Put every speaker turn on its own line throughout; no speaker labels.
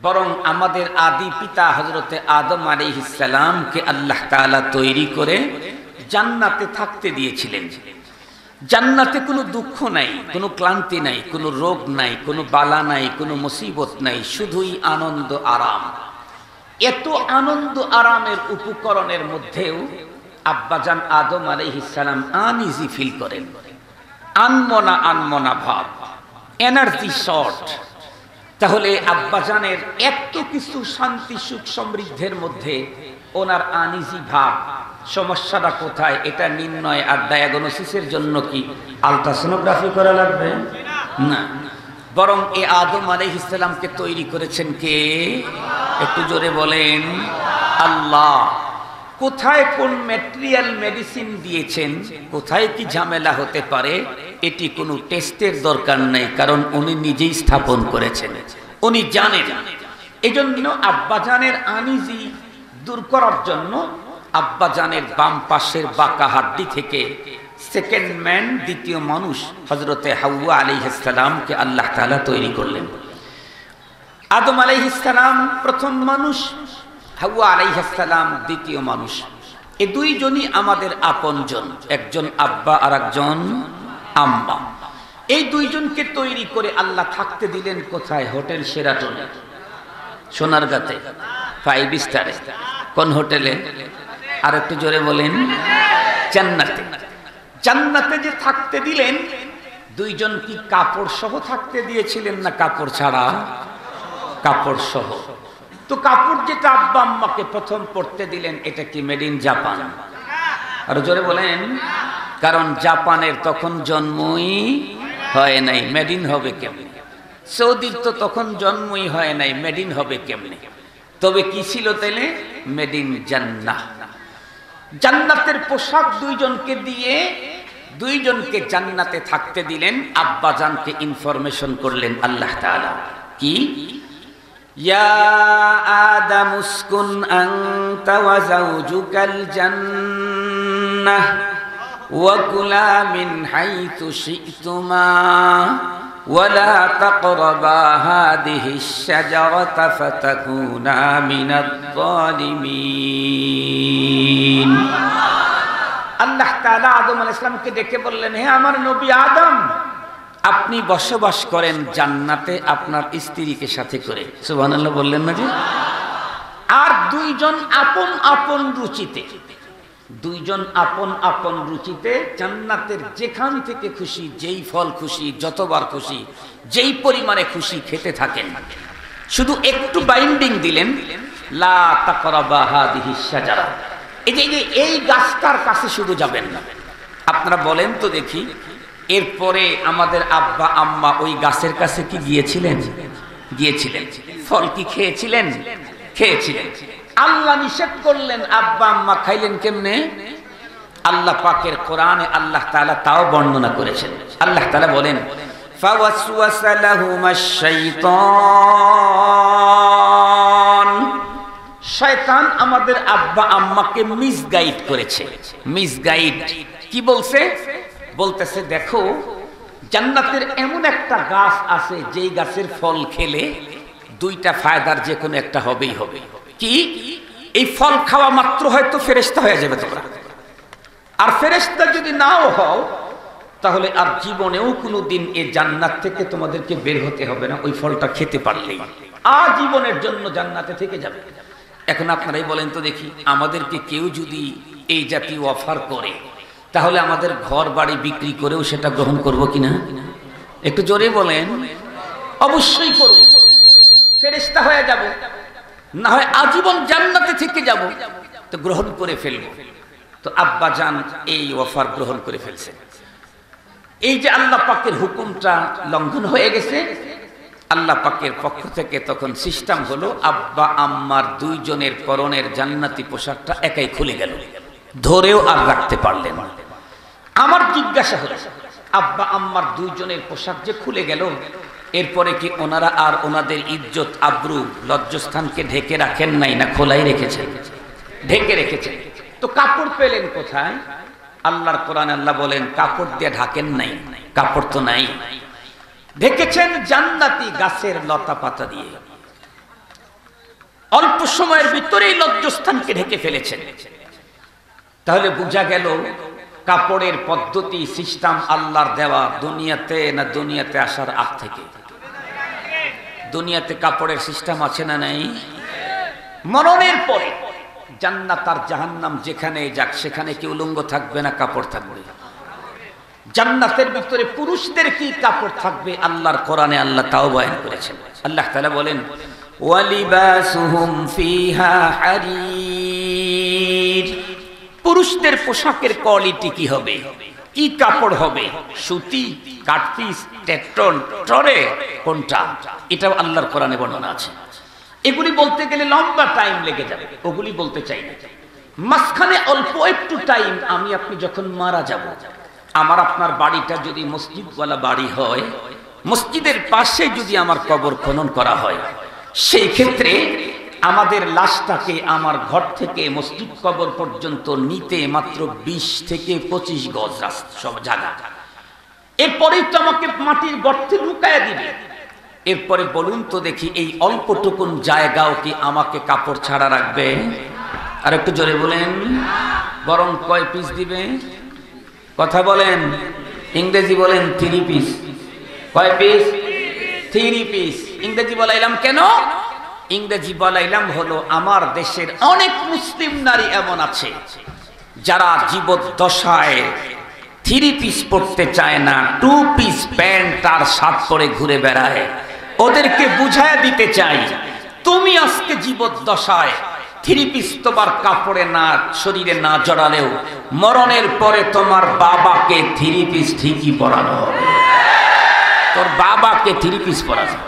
বরং আমাদের আদি পিতা হযরতে আদম আলাইহিস সালামকে আল্লাহ তাআলা তৈরি করে জান্নাতে থাকতে দিয়েছিলেন। জান্নাতে কোনো দুঃখ নাই, কোনো ক্লান্তি নাই, কোনো রোগ নাই, কোনো বালা নাই, কোনো মুসিবত নাই, শুধুই আনন্দ আরাম। এত আনন্দ আরামের উপকরণের মধ্যেও আব্বাজান আদম আলাইহিস সালাম আনইজি ফিল করেন, আনমনা ভাব, এনার্জি শর্ট। তাহলে আব্বাজানের এত কিছু শান্তি সুখ সমৃদ্ধের মধ্যে ওনার আনইজি ভাব, সমস্যাটা কোথায় এটা নির্ণয় আর ডায়াগনোসিসের জন্য কি আলট্রাসোনোগ্রাফি করা লাগবে? না, বরং এই আদম আলাইহিস সালামকে তৈরি করেছেন কে? একটু জোরে বলেন আল্লাহ। কোথায় কোন ম্যাটেরিয়াল মেডিসিন দিয়েছেন, কোথায় কি ঝামেলা হতে পারে, এটি কোনো টেস্টের দরকার নেই, কারণ উনি নিজেই স্থাপন করেছেন, উনি জানেন। এজন্য আব্বাজানের আনইজি দূর করার জন্য আব্বাজানের বাম পাশের বাঁকা হাড্ডি থেকে সেকেন্ড ম্যান, দ্বিতীয় মানুষ হযরতে হাওয়া আলাইহিস সালামকে আল্লাহ তাআলা তৈরি করলেন। আদম আলাইহিস সালাম প্রথম মানুষ, হাওয়া আলাইহিস সালাম দ্বিতীয় মানুষ। এই দুইজনই আমাদের আপনজন, একজন আব্বা আর একজন আম্মা। এই দুইজনকে তৈরি করে আল্লাহ থাকতে দিলেন কোথায়? হোটেল শেরাটনে, সোনারগাঁতে, 5 স্টারে। কোন হোটেলে? আর একটু জোরে বলেন জান্নাতে। জান্নাতে যে থাকতে দিলেন, দুইজন কি কাপড় সহ থাকতে দিয়েছিলেন না কাপড় ছাড়া? কাপড় সহ। তো কাপড় যেটা আব্বা আম্মাকে প্রথম পরতে দিলেন, এটা কি মেড ইন জাপান? আর জোরে বলেন, কারণ জাপানের তখন জন্মই হয় নাই, মেড ইন হবে কেমনে? সৌদির তো তখন জন্মই হয় নাই, মেড ইন হবে কেমনে? তবে কি ছিল তাইলে? মেড ইন জান্নাহ। জান্নাতের পোশাক দুইজনকে দিয়ে দুইজনকে জান্নাতে থাকতে দিলেন। আব্বা জানকে ইনফরমেশন করলেন আল্লাহ তাআলা কি? ইয়া আদম উসকুন আনতা ওয়া যাওজুকাল জান্নাহ ওয়া কুলা মিন হাইতু শি'তুমা ওয়া লা তাকরাবা হাদিহিশ শাজারাতা ফাতাকুনা মিনাজ জালিমিন। আল্লাহ তাআলা আদম আলাইহিস সালামকে ডেকে বললেন, হে আমার নবী আদম, আপনি বসবাস করেন জান্নাতে আপনার স্ত্রীকে সাথে করে। সুবহানাল্লাহ বললেন না যে? আর দুইজন আপন আপন রুচিতে, দুইজন আপন আপন রুচিতে জান্নাতের যেখান থেকে খুশি, যেই ফল খুশি, যতবার খুশি, যেই পরিমাণে খুশি খেতে থাকেন। শুধু একটু বাইন্ডিং দিলেন, লা তাকরাবা হাদিহিশ শাজারা, এই গাছটার কাছে শুধু যাবেন না। আপনারা বলেন তো দেখি, এরপরে আমাদের আব্বা আম্মা ওই গাছের কাছে কি গিয়েছিলেন? গিয়েছিলেন। ফল কি খেয়েছিলেন? খেয়েছিলেন। আল্লাহ নিষেধ করলেন, আব্বা আম্মা খাইলেন কেমনে? আল্লাহ পাকের কোরআনে আল্লাহ তাআলা তাও বর্ণনা করেছেন। আল্লাহ তাআলা বলেন, ফাওয়াসওয়াসা লাহুমাশ শাইতান, শয়তান আমাদের আব্বা আম্মাকে মিসগাইড করেছে। মিসগাইড কি বলছে? বলতেছে, দেখো জান্নাতের এমন একটা গাছ আছে যেই গাছের ফল খেলে দুইটা ফায়দার যে কোনো একটা হবেই হবে। কি? এই ফল খাওয়া মাত্র হয়তো ফেরেশতা হয়ে যাবে তোমরা, আর ফেরেশতা যদি নাও হও তাহলে আর জীবনেও কোনোদিন এই জান্নাত থেকে তোমাদেরকে বের হতে হবে না। ওই ফলটা খেতে পারলেই আজীবনের জন্য জান্নাতে থেকে যাবে। এখন আপনারাই বলেন তো দেখি, আমাদেরকে কেউ যদি এই জাতীয় অফার করে, তাহলে আমাদের ঘর বাড়ি বিক্রি করেও সেটা গ্রহণ করব কিনা? একটু জোরে বলেন। অবশ্যই করব। ফেরেশতা হয়ে যাব, না হয় আজীবন জান্নাতে থেকে যাব, তো গ্রহণ করে ফেলব। তো আব্বা জান এই অফার গ্রহণ করে ফেলছেন। এই যে আল্লাহ পাকের হুকুমটা লঙ্ঘন হয়ে গেছে, আল্লাহ পাকের পক্ষ থেকে তখন সিস্টেম হলো, আব্বা আম্মার দুইজনের পরনের জান্নাতি পোশাকটা একাই খুলে গেল, ধরেও আর রাখতে পারলেন না। আমার জিজ্ঞাসা হলো, আব্বা আম্মার দুইজনের পোশাক যে খুলে গেল, এরপরে কি ওনারা আর ওনাদের ইজ্জত আবরু লজ্জাস্থানকে ঢেকে রাখেন নাই, না খোলাই রেখেছেন? ঢেকে রেখেছেন। তো কাপড় পেলেন কোথায়? আল্লাহর কোরআনে আল্লাহ বলেন, কাপড় দিয়ে ঢাকেন নাই, কাপড় তো নাই, ঢেকেছেন জান্নাতি গাছের লতা পাতা দিয়ে। অল্প সময়ের ভিতরেই লজ্জাস্থানকে ঢেকে ফেলেছেন। তাহলে বোঝা গেল কাপড়ের পদ্ধতি সিস্টেম আল্লাহর দেওয়া, দুনিয়াতে না দুনিয়াতে আসার আগ থেকে। দুনিয়াতে কাপড়ের সিস্টেম আছে না নাই? মরণের পরে জান্নাত আর জাহান্নাম যেখানে যাক সেখানে কি উলঙ্গ থাকবে না কাপড় থাকবে? জান্নাতের ভিতরে পুরুষদের কি কাপড় থাকবে? আল্লাহর কোরআনে আল্লাহ তাও বয়ান করেছেন। আল্লাহ তাআলা বলেন ওয়ালিবাসুহুম ফিহা হারির। পুরুষদের পোশাকের কোয়ালিটি কি হবে, কি কাপড় হবে? সুতি, কাটপিস, টেট্রন, টরে, কোনটা? এটাও আল্লাহর কোরআনে বর্ণনা আছে। এগুলি বলতে গেলে লম্বা টাইম লেগে যাবে, ওগুলি বলতে চাই না। মাঝখানে অল্প একটু টাইম, আমি আপনি যখন মারা যাব, আমার আপনার বাড়িটা যদি মসজিদওয়ালা বাড়ি হয়, মসজিদের পাশে যদি আমার কবর খনন করা হয়, সেই ক্ষেত্রে আমাদের লাশটাকে আমার ঘর থেকে মসজিদ কবর পর্যন্ত নিতে মাত্র 20 থেকে 25 গজ সব জায়গা। এরপরেই তো আমাকে মাটির গর্তে লুকায়া দিবে। এরপরে বলুন তো দেখি, এই অল্পটুকুন জায়গাও কি আমাকে কাপড় ছাড়া রাখবে? আর একটু জোরে বলেন, বরং কয় পিস দিবে? কথা বলেন, ইংরেজি বলেন 3 পিস। কয় পিস? 3 পিস। ইংরেজি বলাইলাম কেন? ইংরেজি বলাইলাম হলো আমার দেশের অনেক মুসলিম নারী এমন আছে যারা জীবদ্দশায় 3 পিস পরতে চায় না, 2 পিস প্যান্ট আর শার্ট পরে ঘুরে বেড়ায়। ওদেরকে বুঝায় দিতে চাই, তুমি আজকে জীবদ্দশায় 3 পিস তোমার কাপড়ে না, শরীরে না জড়ালেও মরণের পরে তোমার বাবাকে 3 পিস ঠিকই পরানো হবে। তোর বাবাকে 3 পিস পরানো।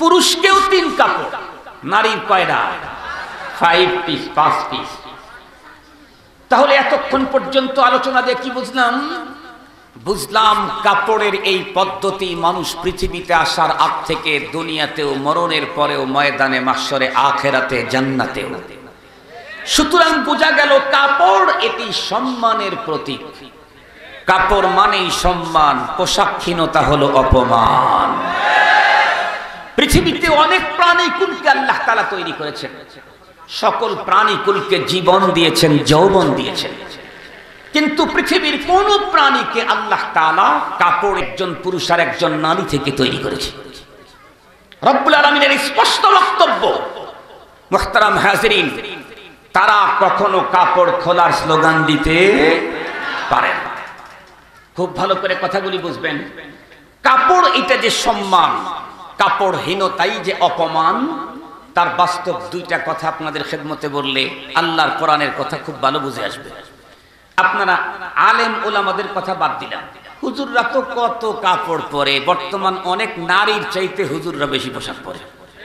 পুরুষকেও 3 কাপড়, নারীর কয়টা? 5 পিস, 5 পিস। তাহলে এতক্ষণ পর্যন্ত আলোচনা দিয়ে কি বুঝলাম? বুঝলাম কাপড়ের এই পদ্ধতি মানুষ পৃথিবীতে আসার আগ থেকে দুনিয়াতেও, মরণের পরেও, ময়দানে মাহশরে, আখিরাতে, জান্নাতেও। সুতরাং বোঝা গেল কাপড় এটি সম্মানের প্রতীক। কাপড় মানেই সম্মান, পোশাকহীনতা হলো অপমান। পৃথিবীতে অনেক প্রাণীকুলকে আল্লাহ তাআলা তৈরি করেছেন। সকল প্রাণীকুলকে জীবন দিয়েছেন, যৌবন দিয়েছেন, কিন্তু পৃথিবীর কোন প্রাণীকে আল্লাহ তাআলা কাপড় একজন পুরুষ আর একজন নারী থেকে তৈরি করেছে। রব্বুল আলামিনের স্পষ্ট বক্তব্য। মুহতারাম হাজিরিন, তারা কখনো কাপড় খোলার স্লোগান দিতে পারে না। খুব ভালো করে কথাগুলি বুঝবেন। কাপড় এটা যে সম্মান, কাপড়হীনতাই যে অপমান, তার বাস্তব 2টা কথা আপনাদের খেদমতে বললে আল্লাহর কোরআনের কথা খুব ভালো বুঝে আসবে। আপনারা আলেম ওলামাদের কথা বাদ দিলাম, হুজুররা তো কত কাপড় পরে, বর্তমান অনেক নারীর চাইতে হুজুররা বেশি পোশাক পরে।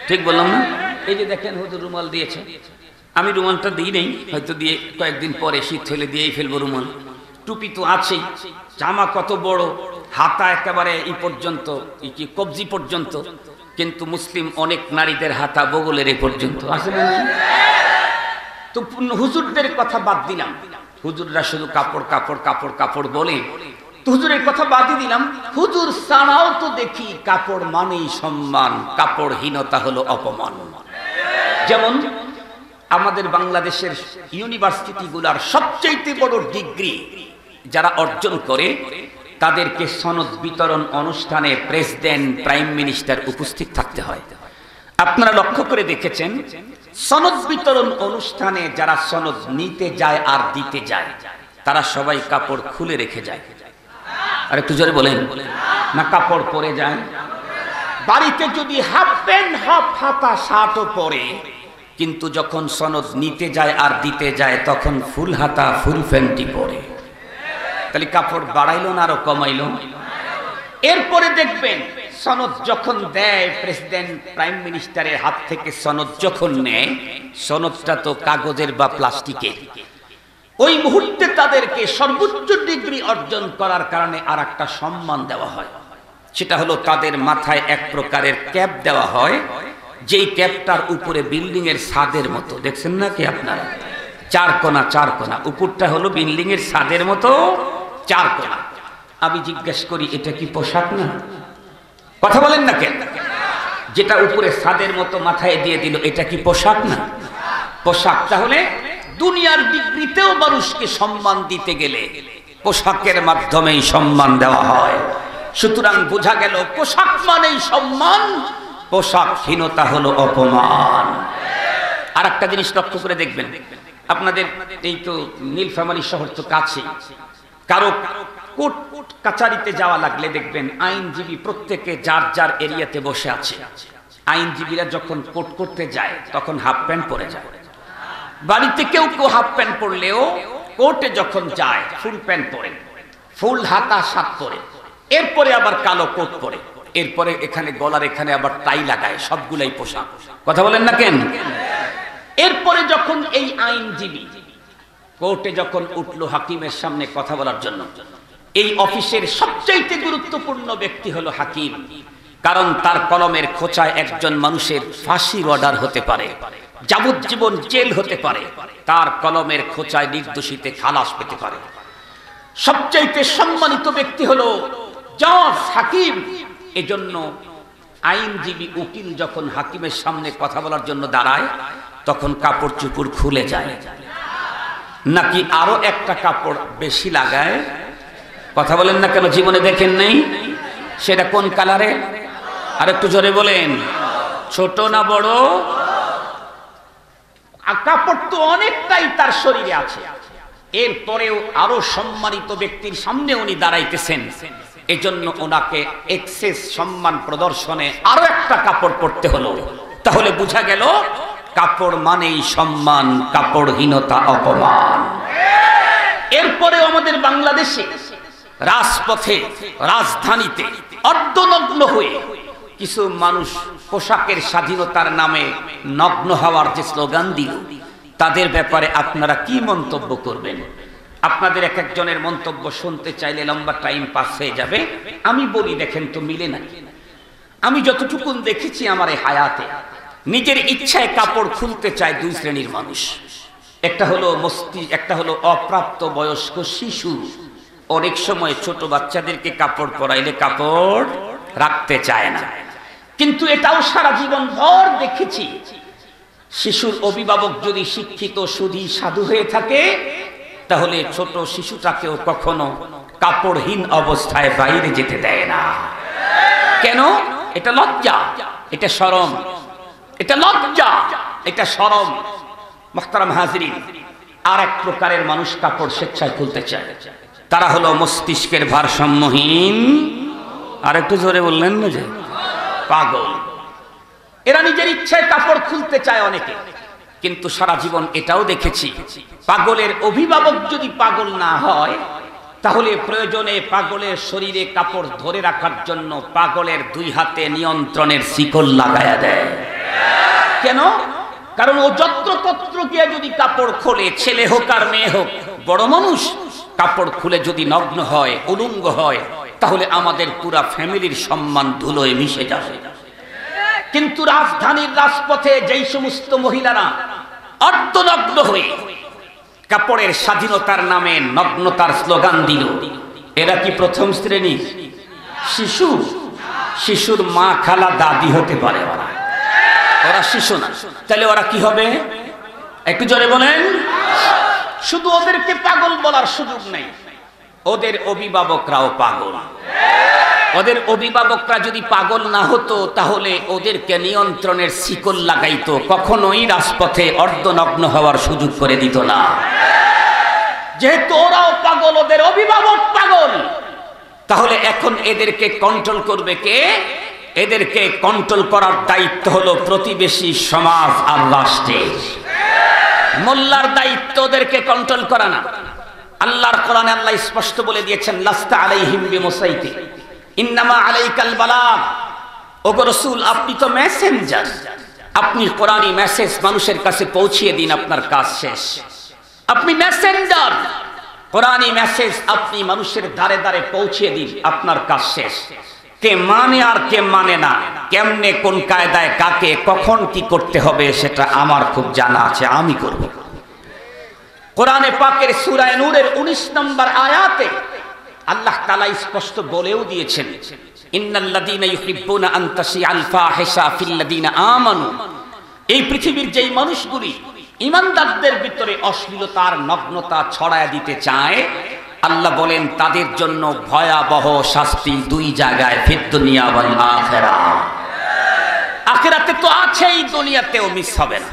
ঠিক বললাম না? এই যে দেখেন হুজুর রুমাল দিয়েছে, আমি রুমালটা দিই নেই, হয়তো দিয়ে কয়েকদিন পরে শীত হলে দিয়েই ফেলবো রুমাল। টুপি তো আছেই, জামা কত বড়, হাতা একেবারে এই পর্যন্ত, কি কবজি পর্যন্ত, কিন্তু মুসলিম অনেক নারীদের হাতা বগলের এই পর্যন্ত আছে না? তো হুজুরদের কথা বাদ দিলাম, হুজুররা শুধু কাপড় কাপড় কাপড় কাপড় বলে, তো হুজুরের কথা বাদই দিলাম। হুজুর ছাড়াও তো দেখি কাপড় মানেই সম্মান, কাপড়হীনতা হলো অপমান। যেমন আমাদের বাংলাদেশের ইউনিভার্সিটিগুলোর সবচেয়ে বড় ডিগ্রি যারা অর্জন করে, তাদেরকে সনদ বিতরণ অনুষ্ঠানে প্রেসিডেন্ট, প্রাইম মিনিস্টার উপস্থিত থাকতে হয়। আপনারা লক্ষ্য করে দেখেছেন, সনদ বিতরণ অনুষ্ঠানে যারা সনদ নিতে যায় আর দিতে যায়, তারা সবাই কাপড় খুলে রেখে যায়। আর একটু জোরে বলেন না, কাপড় পরে যায়। বাড়িতে যদি হাফ প্যান্ট, হাফ হাতা, শার্টও পরে, কিন্তু যখন সনদ নিতে যায় আর দিতে যায় তখন ফুল হাতা, ফুল প্যান্টই পরে। তাহলে কাপড় বাড়াইলো না আরো কমাইলো? এরপরে দেখবেন সনদ যখন দেয়, প্রেসিডেন্ট প্রাইম মিনিস্টারের হাত থেকে সনদ যখন নেয়, সনদটা তো কাগজের বা প্লাস্টিকের। ওই মুহূর্তে তাদেরকে সর্বোচ্চ ডিগ্রি অর্জন করার কারণে আর একটা সম্মান দেওয়া হয়। সেটা হলো তাদের মাথায় এক প্রকারের ক্যাপ দেওয়া হয়, যেই ক্যাপটার উপরে বিল্ডিং এর ছাদের মতো, দেখছেন না কি আপনারা? 4 কোণা 4 কোণা, উপরটা হলো বিল্ডিং এর ছাদের মতো 4 কোণা। আমি জিজ্ঞেস করি, এটা কি পোশাক না? কথা বলেন না কেন? যেটা উপরে ছাদের মতো মাথায় দিয়ে দিল, এটা কি পোশাক না? পোশাক। তাহলে দুনিয়ার ডিগ্রিতেও মানুষকে সম্মান দিতে গেলে পোশাকের মাধ্যমেই সম্মান দেওয়া হয়। সুতরাং বোঝা গেল পোশাক মানেই সম্মান, পোশাকহীনতা হলো অপমান। আর একটা জিনিস লক্ষ্য করে দেখবেন, আপনাদের এই তো নীলফামারী শহর তো কাছে, কারো কোর্ট কাচারিতে যাওয়া লাগলে দেখবেন আইনজীবী প্রত্যেকে যার যার এরিয়াতে বসে আছে। আইনজীবীরা যখন কোর্ট করতে যায় তখন হাফ প্যান্ট পরে যায়। বাড়িতে কেউ কেউ হাফ প্যান্ট পরলেও কোর্টে যখন যায় ফুল প্যান্ট পরে, ফুল হাতা শার্ট পরে, এরপরে আবার কালো কোট পরে, এরপরে এখানে গলার এখানে আবার টাই লাগায়। সবগুলাই পোশাক। কথা বলেন না কেন? এরপরে যখন এই আইনজীবী কোর্টে যখন উঠলো হাকিমের সামনে কথা বলার জন্য, এই অফিসের সবচাইতে গুরুত্বপূর্ণ ব্যক্তি হলো হাকিম। কারণ তার কলমের খোঁচায় একজন মানুষের ফাঁসির অর্ডার হতে পারে, যাবজ্জীবন জেল হতে পারে, তার কলমের খোঁচায় নির্দোষীতে খালাস পেতে পারে। সবচাইতে সম্মানিত ব্যক্তি হলো জজ, হাকিম। এজন্য আইনজীবী উকিল যখন হাকিমের সামনে কথা বলার জন্য দাঁড়ায় তখন কাপড় চুপড় খুলে যায়, নাকি আরো একটা কাপড় বেশি লাগায়? কথা বলেন না কেন? জীবনে দেখেন নাই? সেটা কোন কালারে? আর একটু জোরে বলেন। ছোট না বড়? কাপড় তো অনেকটাই তার শরীরে আছে, এরপরেও আরো সম্মানিত ব্যক্তির সামনে উনি দাঁড়াইতেছেন, এজন্য ওনাকে এক্সেস সম্মান প্রদর্শনে আরো একটা কাপড় পরতে হলো। তাহলে বোঝা গেল কাপড় মানেই সম্মান, কাপড়হীনতা অপমান। এরপরে আমাদের বাংলাদেশে রাজপথে, রাজধানীতে অর্ধনগ্ন হয়ে কিছু মানুষ পোশাকের স্বাধীনতার নামে নগ্ন হওয়ার যে স্লোগান দিল, তাদের ব্যাপারে আপনারা কি মন্তব্য করবেন? আপনাদের এক একজনের মন্তব্য শুনতে চাইলে লম্বা টাইম পাস হয়ে যাবে। আমি বলি, দেখেন তো মিলে না। আমি যতটুকু দেখেছি আমার এই হায়াতে, নিজের ইচ্ছায় কাপড় খুলতে চায় দুই শ্রেণীর মানুষ। একটা হলো একটা হলো অপ্রাপ্ত বয়স্ক শিশু। অনেক সময় ছোট বাচ্চাদেরকে কাপড় পরাইলে কাপড় রাখতে চায় না। কিন্তু এটাও সারা জীবন ভর দেখেছি, শিশুর অভিভাবক যদি শিক্ষিত সুধী সাধু হয়ে থাকে তাহলে ছোট শিশুটাকেও কখনো কাপড়হীন অবস্থায় বাইরে যেতে দেয় না। কেন? এটা লজ্জা, এটা শরম, এটা লজ্জা, এটা শরম। মুহতারাম হাজিরিন, আর এক প্রকারের মানুষ কাপড় স্বেচ্ছায় খুলতে চায়, তারা হলো মস্তিষ্কের ভারসাম্যহীন। আর একটু জোরে বললেন না যে পাগল। এরা নিজের ইচ্ছায় কাপড় খুলতে চায় অনেকে, কিন্তু সারা জীবন এটাও দেখেছি পাগলের অভিভাবক যদি পাগল না হয় তাহলে প্রয়োজনে পাগলের শরীরে কাপড় ধরে রাখার জন্য পাগলের দুই হাতে নিয়ন্ত্রণের শিকল লাগায়া দেয়। কেন? কারণ ও যত্রতত্র গিয়ে যদি কাপড় খোলে, ছেলে হোক আর মেয়ে হোক, বড় মানুষ কাপড় খুলে যদি নগ্ন হয়, উলঙ্গ হয়, তাহলে আমাদের পুরা ফ্যামিলির সম্মান ধুলোয় মিশে যাবে। কিন্তু রাজধানীর রাজপথে যেই সমস্ত মহিলারা অর্ধনগ্ন হয়ে কাপড়ের স্বাধীনতার নামে নগ্নতার স্লোগান দিল, এরা কি প্রথম শ্রেণী শিশু? শিশুর মা, খালা, দাদি হতে পারে ওরা, ওরা শিশু না। তাহলে ওরা কি হবে? একটু জোরে বলেন। শুধু ওদেরকে পাগল বলার সুযোগ নেই, ওদের অভিভাবকরাও পাগল। ওদের অভিভাবকরা যদি পাগল না হতো তাহলে ওদেরকে নিয়ন্ত্রণের শিকল লাগাইতো, কখনোই রাজপথে অর্ধনগ্ন হওয়ার সুযোগ করে দিত না। যেহেতু ওরাও পাগল, ওদের অভিভাবক পাগল, তাহলে এখন এদেরকে কন্ট্রোল করবে কে? এদেরকে কন্ট্রোল করার দায়িত্ব হলো প্রতিবেশী সমাজ আর রাষ্ট্রের। মোল্লার দায়িত্ব ওদেরকে কন্ট্রোল করা না। আল্লাহর কোরআনে আল্লাহ স্পষ্ট বলে দিয়েছেন, লাস্তা আলাইহিম বিমুসাইতির ইন্নামা আলাইকাল বালাগ। ওগো রাসূল, আপনি তো মেসেঞ্জার, আপনি কোরআনী মেসেজ মানুষের কাছে পৌঁছিয়ে দিন, আপনার কাজ শেষ। আপনি মেসেঞ্জার, কোরআনী মেসেজ আপনি মানুষের দ্বারে দ্বারে পৌঁছিয়ে দিন, আপনার কাজ শেষ। কে মানে আর কে মানে না, কেমনে কোন কায়দায় কাকে কখন কি করতে হবে সেটা আমার খুব জানা আছে, আমি করব। কোরআনে পাকের সূরা নূরের 19 নম্বর আয়াতে আল্লাহ তাআলা স্পষ্ট বলেও দিয়েছেন, ইন্নাল্লাযীনা ইউহিব্বুনা আন তাশিআল ফাহিশা ফিল্লাযীনা আমানু, এই পৃথিবীর যেই মানুষগুলি ঈমানদারদের ভিতরে অশ্লীলতার নগ্নতা ছড়ায় দিতে চায়, আল্লাহ বলেন তাদের জন্য ভয়াবহ শাস্তি দুই জায়গায়, ফিদ দুনিয়া ওয়াল আখিরা। আখিরাতে তো আছেই, দুনিয়াতেও মিস হবে না।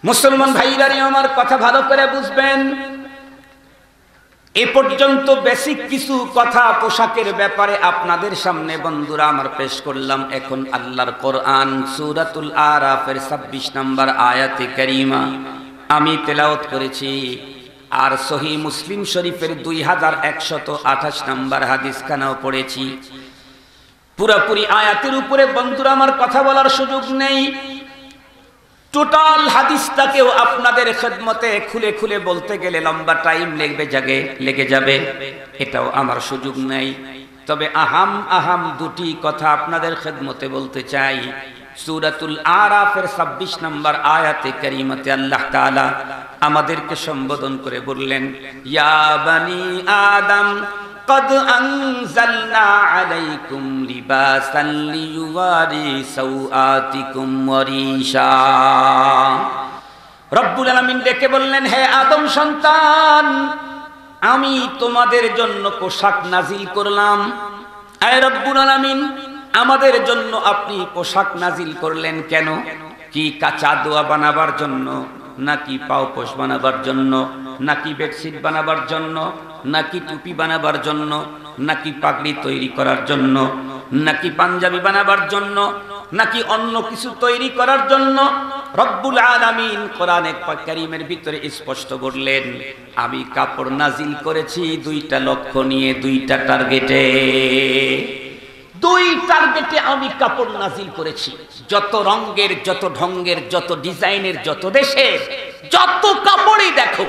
মুসলমান ভাইরা আমার কথা ভালো করে বুঝবেন। এ পর্যন্ত বেসিক কিছু কথা পোশাকের ব্যাপারে আপনাদের সামনে বন্ধুরা আমার পেশ করলাম। এখন আল্লাহর কোরআন সূরাতুল আরাফের 26 নম্বর আয়াতে কারিমা আমি তেলাওয়াত করেছি, আর সহিহ মুসলিম শরীফের 2128 নম্বর হাদিসখানাও পড়েছি। পুরোপুরি আয়াতের উপরে বন্ধুরা আমার কথা বলার সুযোগ নেই। টোটাল হাদিসটাকেও আপনাদের খেদমতে খুলে খুলে বলতে গেলে লম্বা টাইম লেগে যাবে, এটাও আমার সুযোগ নেই। তবে আহাম দুটি কথা আপনাদের খেদমতে বলতে চাই। সূরাতুল আরাফের 26 নম্বর আয়াতে কারিমাতে আল্লাহ তাআলা আমাদেরকে সম্বোধন করে বললেন, ইয়া বানি আদম قد أنزلنا عليكم لباسا ليواري سوآتكم وريشا। রব্বুল আলামিন ডেকে বললেন, হে আদম সন্তান, আমি তোমাদের জন্য পোশাক নাজিল করলাম। হে রব্বুল আলামিন, আমাদের জন্য আপনি পোশাক নাজিল করলেন কেন? কি কাঁচা দোয়া বানাবার জন্য, নাকি পাওপোশ বানাবার জন্য, নাকি বেডশিট বানাবার জন্য, নাকি টুপি বানাবার জন্য, নাকি পাগড়ি তৈরি করার জন্য, নাকি পাঞ্জাবি বানাবার জন্য, নাকি অন্য কিছু তৈরি করার জন্য? রব্বুল আলামিন কোরআনে কারীমের ভিতরে স্পষ্ট বললেন, আমি কাপড় নাজিল করেছি দুইটা লক্ষ্য নিয়ে, দুইটা টার্গেটে। দুই টার্গেটে আমি কাপড় নাজিল করেছি। যত রঙের, যত ঢঙ্গের, যত ডিজাইনের, যত দেশের যত কাপড়ই দেখো,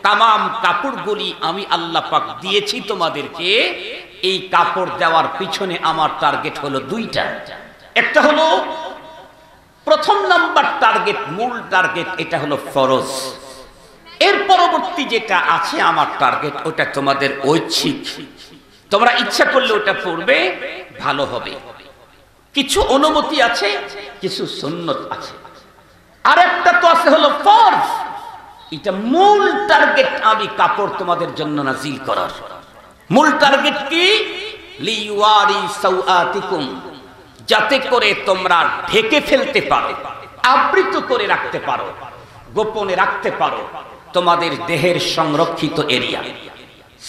তামাম কাপড়গুলি আমি আল্লাহ পাক দিয়েছি তোমাদেরকে। এই কাপড় দেওয়ার পিছনে আমার টার্গেট হলো দুইটা। একটা হলো প্রথম নাম্বার টার্গেট, মূল টার্গেট, এটা হলো ফরজ। এর পরবর্তী যেটা আছে আমার টার্গেট, ওটা তোমাদের ঐচ্ছিক। তোমরা ইচ্ছা করলে ওটা পড়বে, ভালো হবে। কিছু অনুমতি আছে, কিছু সুন্নত আছে, আর একটা তো আছে হলো ফরজ। এটা মূল টার্গেট, আমি কাপড় তোমাদের জন্য নাজিল করার। মূল টার্গেট কি? লিওয়ারি সাওআতিকুম, যাতে করে তোমরা ঢেকে ফেলতে পারো, আবৃত করে রাখতে পারো, গোপনে রাখতে পারো তোমাদের দেহের সংরক্ষিত এরিয়া।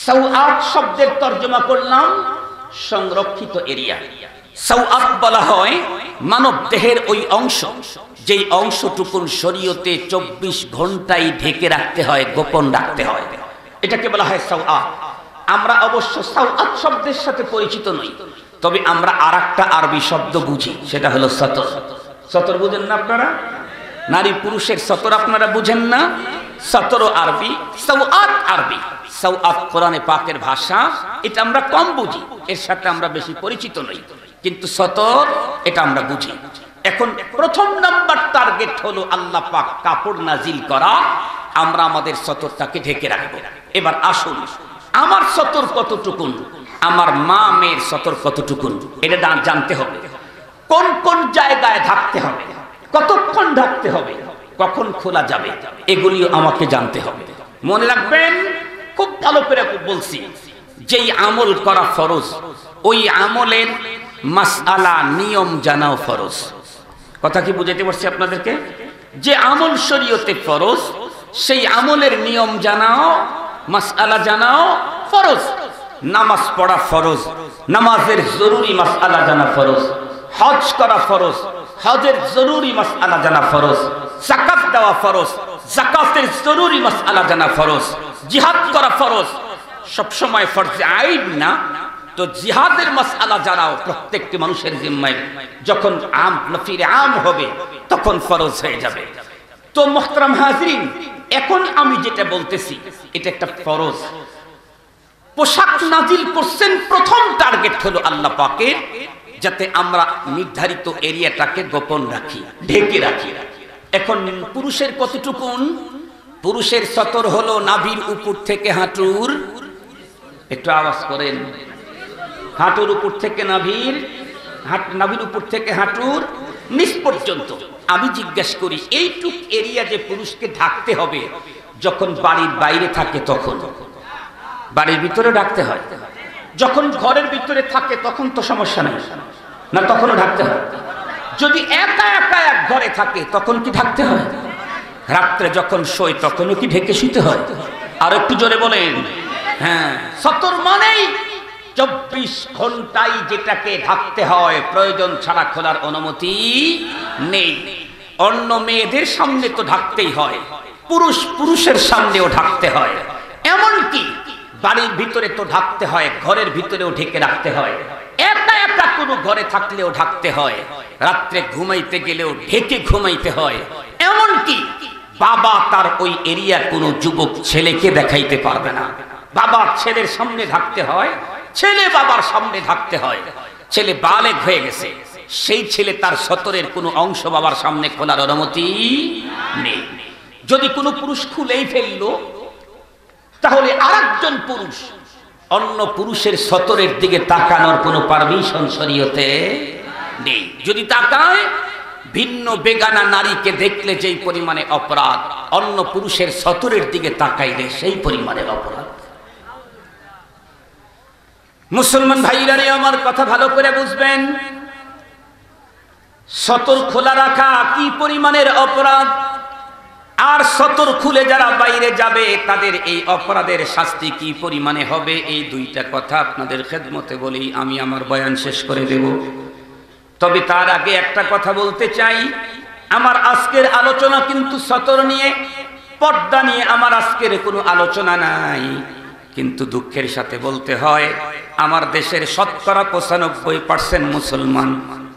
সাওআত শব্দের তরজমা করলাম সংরক্ষিত এরিয়া। সাওআত বলা হয় মানব দেহের ওই অংশ, যেই অংশটুকুন শরীয়তে 24 ঘন্টাই ঢেকে রাখতে হয়, গোপন রাখতে হয়, এটাকে বলা হয় সাওআত। আমরা অবশ্য সাওআত শব্দের সাথে পরিচিত নই, তবে আমরা আরেকটা আরবি শব্দ বুঝি, সেটা হলো সতর। সতর বুঝেন না আপনারা? নারী পুরুষের সতর আপনারা বুঝেন না? সতর আরবি, সাওআত আরবি। সাওআত কোরআনে পাকের ভাষা, এটা আমরা কম বুঝি, এর সাথে আমরা বেশি পরিচিত নই, কিন্তু সতর এটা আমরা বুঝি। এখন প্রথম নাম্বার টার্গেট হলো আল্লাহ পাক কাপড় নাজিল করা, আমরা আমাদের সতরটাকে ঢেকে রাখবো। এবার আসুন, আমার সতর কতটুকুন, আমার মা মেয়ের সতর কতটুকুন, এটা জানতে হবে। কোন কোন জায়গায় ঢাকতে হবে, কতক্ষণ ঢাকতে হবে, কখন খোলা যাবে, এগুলিও আমাকে জানতে হবে। মনে রাখবেন, খুব ভালো করে বলছি, যেই আমল করা ফরজ, ওই আমলের মাসআলা নিয়ম জানাও ফরজ। কথা কি বুঝাতে পারছি আপনাদেরকে? যে আমল শরীয়তে ফরজ, সেই আমলের নিয়ম জানাও, মাসআলা জানাও ফরজ। নামাজ পড়া ফরজ, নামাজের জরুরি মাসআলা জানা ফরজ। হজ করা ফরজ, হজের জরুরি মাসআলা জানা ফরজ। যাকাত দেওয়া ফরজ, যাকাতের জরুরি মাসআলা জানা ফরজ। জিহাদ করা ফরজ, সব সময় ফরজে আইন না, তো জিহাদের মাসআলা জানাও প্রত্যেকটি মানুষের জিম্মায়। যখন নফিরে আম হবে তখন ফরজ হয়ে যাবে। তো মুহতারাম হাজরিন, এখন আমি যেটা বলতেছি এটা একটা ফরজ। পোশাক নাজিল করছেন, প্রথম টার্গেট হলো আল্লাহ পাকের, যাতে আমরা নির্ধারিত এরিয়াটাকে গোপন রাখি, ঢেকে রাখি। এখন পুরুষের কতটুকুন? পুরুষের সতর হলো নাভির উপর থেকে হাঁটুর, একটু আওয়াজ করেন, হাঁটুর উপর থেকে নাভির নাভির উপর থেকে হাঁটুর নিচ পর্যন্ত। আমি জিজ্ঞাসা করি এইটুক এরিয়া যে পুরুষকে ঢাকতে হবে, যখন বাড়ির বাইরে থাকে তখন? বাড়ির ভিতরে ঢাকতে হয়। যখন ঘরের ভিতরে থাকে তখন তো সমস্যা নেই না, তখনও ঢাকতে হয়। যদি একা একা এক ঘরে থাকে তখন কি ঢাকতে হয়? রাত্রে যখন শোয় তখনও কি ঢেকে শুতে হয়? আর একটু জোরে বলেন। হ্যাঁ, সতর মানেই 24 ঘন্টাই যেটাকে ঢাকতে হয়, প্রয়োজন ছাড়া খোলার অনুমতি নেই। অন্য মেয়েদের সামনে তো ঢাকতেই হয়, পুরুষ পুরুষের সামনেও ঢাকতে হয়, এমনকি বাড়ির ভিতরে তো ঢাকতে হয়, ঘরের ভিতরেও ঢেকে রাখতে হয়। একা একা কোনো ঘরে থাকলেও ঢাকতে হয়, রাত্রে ঘুমাইতে গেলেও ঢেকে ঘুমাইতে হয়। এমনকি বাবা তার ওই এরিয়ার কোনো যুবক ছেলেকে দেখাইতে পারবে না, বাবা ছেলের সামনে ঢাকতে হয়, ছেলে বাবার সামনে ঢাকতে হয়। ছেলে বালেগ হয়ে গেছে, সেই ছেলে তার সতরের কোনো অংশ বাবার সামনে খোলার অনুমতি নেই। যদি কোনো পুরুষ খুলেই ফেললো, তাহলে আরেকজন পুরুষ অন্য পুরুষের সতরের দিকে তাকানোর কোনো পারমিশন শরীয়তে নেই। যদি তাকায়, ভিন্ন বেগানা নারীকে দেখলে যেই পরিমাণে অপরাধ, অন্য পুরুষের সতরের দিকে তাকাইলে সেই পরিমাণে অপরাধ। মুসলমান ভাইরা আমার কথা ভালো করে বুঝবেন, সতর খোলা রাখা কি পরিমাণের অপরাধ, আর সতর খুলে যারা বাইরে যাবে তাদের এই অপরাধের শাস্তি কি পরিমাণে হবে, এই দুইটা কথা আপনাদের খেদমতে বলেই আমি আমার বয়ান শেষ করে দেব। তবে তার আগে একটা কথা বলতে চাই, আমার আজকের আলোচনা কিন্তু সতর নিয়ে, পর্দা নিয়ে আমার আজকের কোনো আলোচনা নাই। কিন্তু দুঃখের সাথে বলতে হয়, আমার দেশের 95% মুসলমান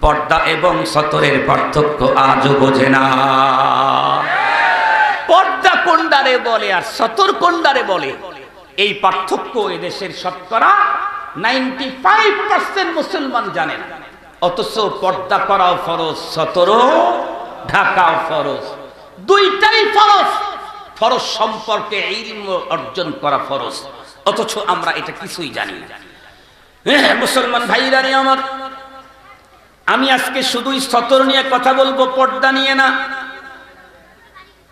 পর্দা এবং সতরের পার্থক্য আজও বোঝে না। পর্দা কোনডারে বলে আর সতর কোনডারে বলে, এই পার্থক্য এদেশের 95% মুসলমান জানেন। অথচ পর্দা করাও ফরজ, সতরও ঢাকাও ফরজ, দুইটাই ফরজ। ফরজ সম্পর্কে ইলম অর্জন করা ফরজ, অথচ আমরা এটা কিছুই জানি না। মুসলমান ভাইরা আমার, আমি আজকে শুধুই সতর নিয়ে কথা বলবো, পর্দা নিয়ে না।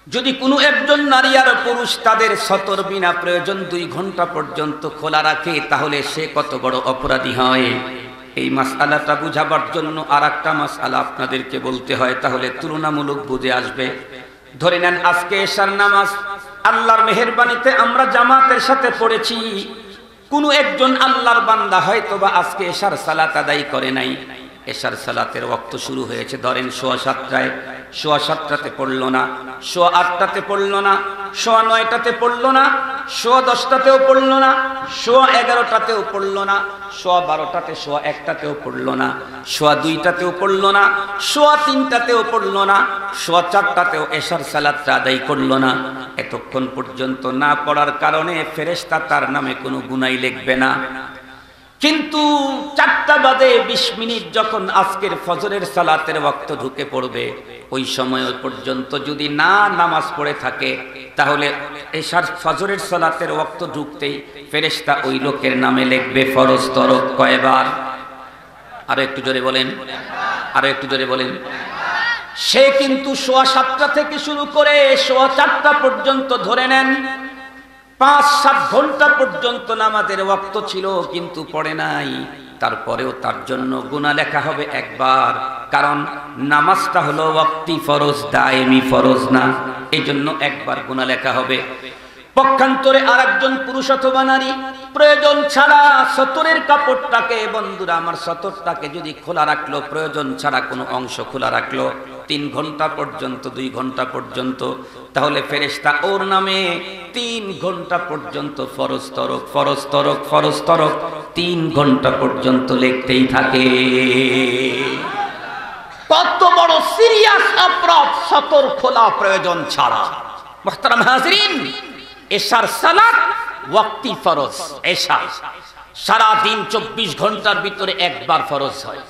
যদি কোনো একজন নারী আর পুরুষ তাদের সতর বিনা প্রয়োজন 2 ঘন্টা পর্যন্ত খোলা রাখে, তাহলে সে কত বড় অপরাধী হয়। এই মাসআলাটা বুঝাবার জন্য আর একটা মাসআলা আপনাদেরকে বলতে হয়, তাহলে তুলনামূলক বুঝে আসবে। ধরে নেন আজকে এশার নামাজ আল্লাহর মেহেরবানিতে আমরা জামাতের সাথে পড়েছি। কোনো একজন আল্লাহর বান্দা হয়তো বা আজকে এশার সালাত আদায় করে নাই, এশার সালাতের ওয়াক্ত শুরু হয়েছে ধরেন 7:15, 7:15তে পড়লো না, 8:15তে পড়লো না, 9:15তে পড়লো না, 10:10টাতেও পড়লো না, 11:15টাতেও পড়লো না, 12:15টাতে, 1টাতেও পড়লো না, 2টাতেও পড়লো না, 3টাতেও পড়লো না, 4টাতেও এশার সালাতটা আদায় করলো না। এতক্ষণ পর্যন্ত না পড়ার কারণে ফেরেশতা তার নামে কোনো গুনাহ লিখবে না। কিন্তু 4:20 যখন আজকের ফজরের সালাতের ওয়াক্ত ঢুকে পড়বে, ওই সময় পর্যন্ত যদি না নামাজ পড়ে থাকে, তাহলে এশার ফজরের সালাতের ওয়াক্ত ঢুকতেই ফেরেশতা ওই লোকের নামে লিখবে ফরজ তরক কয়বার? আরো একটু জোরে বলেন, আরো একটু জোরে বলেন। সে কিন্তু 7:15 থেকে শুরু করে 4:15 পর্যন্ত ধরে নেন 5-7 ঘন্টা পর্যন্ত নামাজের ওয়াক্ত ছিল, কিন্তু পড়ে নাই। তারপরেও তার জন্য গুনাহ লেখা হবে একবার, কারণ নামাজটা হলো ওয়াক্তি ফরজ, দায়েমি ফরজ না, এই জন্য একবার গুনাহ লেখা হবে। পক্ষান্তরে আরেকজন পুরুষ অথবা নারী প্রয়োজন ছাড়া সতরের কাপড়টাকে, বন্ধুরা আমার, সতরটাকে যদি খোলা রাখলো, প্রয়োজন ছাড়া কোনো অংশ খোলা রাখলো 3 ঘন্টা পর্যন্ত, 2 ঘন্টা পর্যন্ত, তাহলে ফেরেশতা ওর নামে 3 ঘন্টা পর্যন্ত ফরজ তরক, ফরজ তরক, ফরজ তরক 3 ঘন্টা পর্যন্ত লিখতেই থাকে। কত বড় সিরিয়াস অপরাধ সতর খোলা প্রয়োজন ছাড়া। মুহতারাম হাজিরিন, এশার সালাত ওয়াক্তি ফরজ, এশা সারা দিন 24 ঘন্টার ভিতরে একবার ফরজ হয়,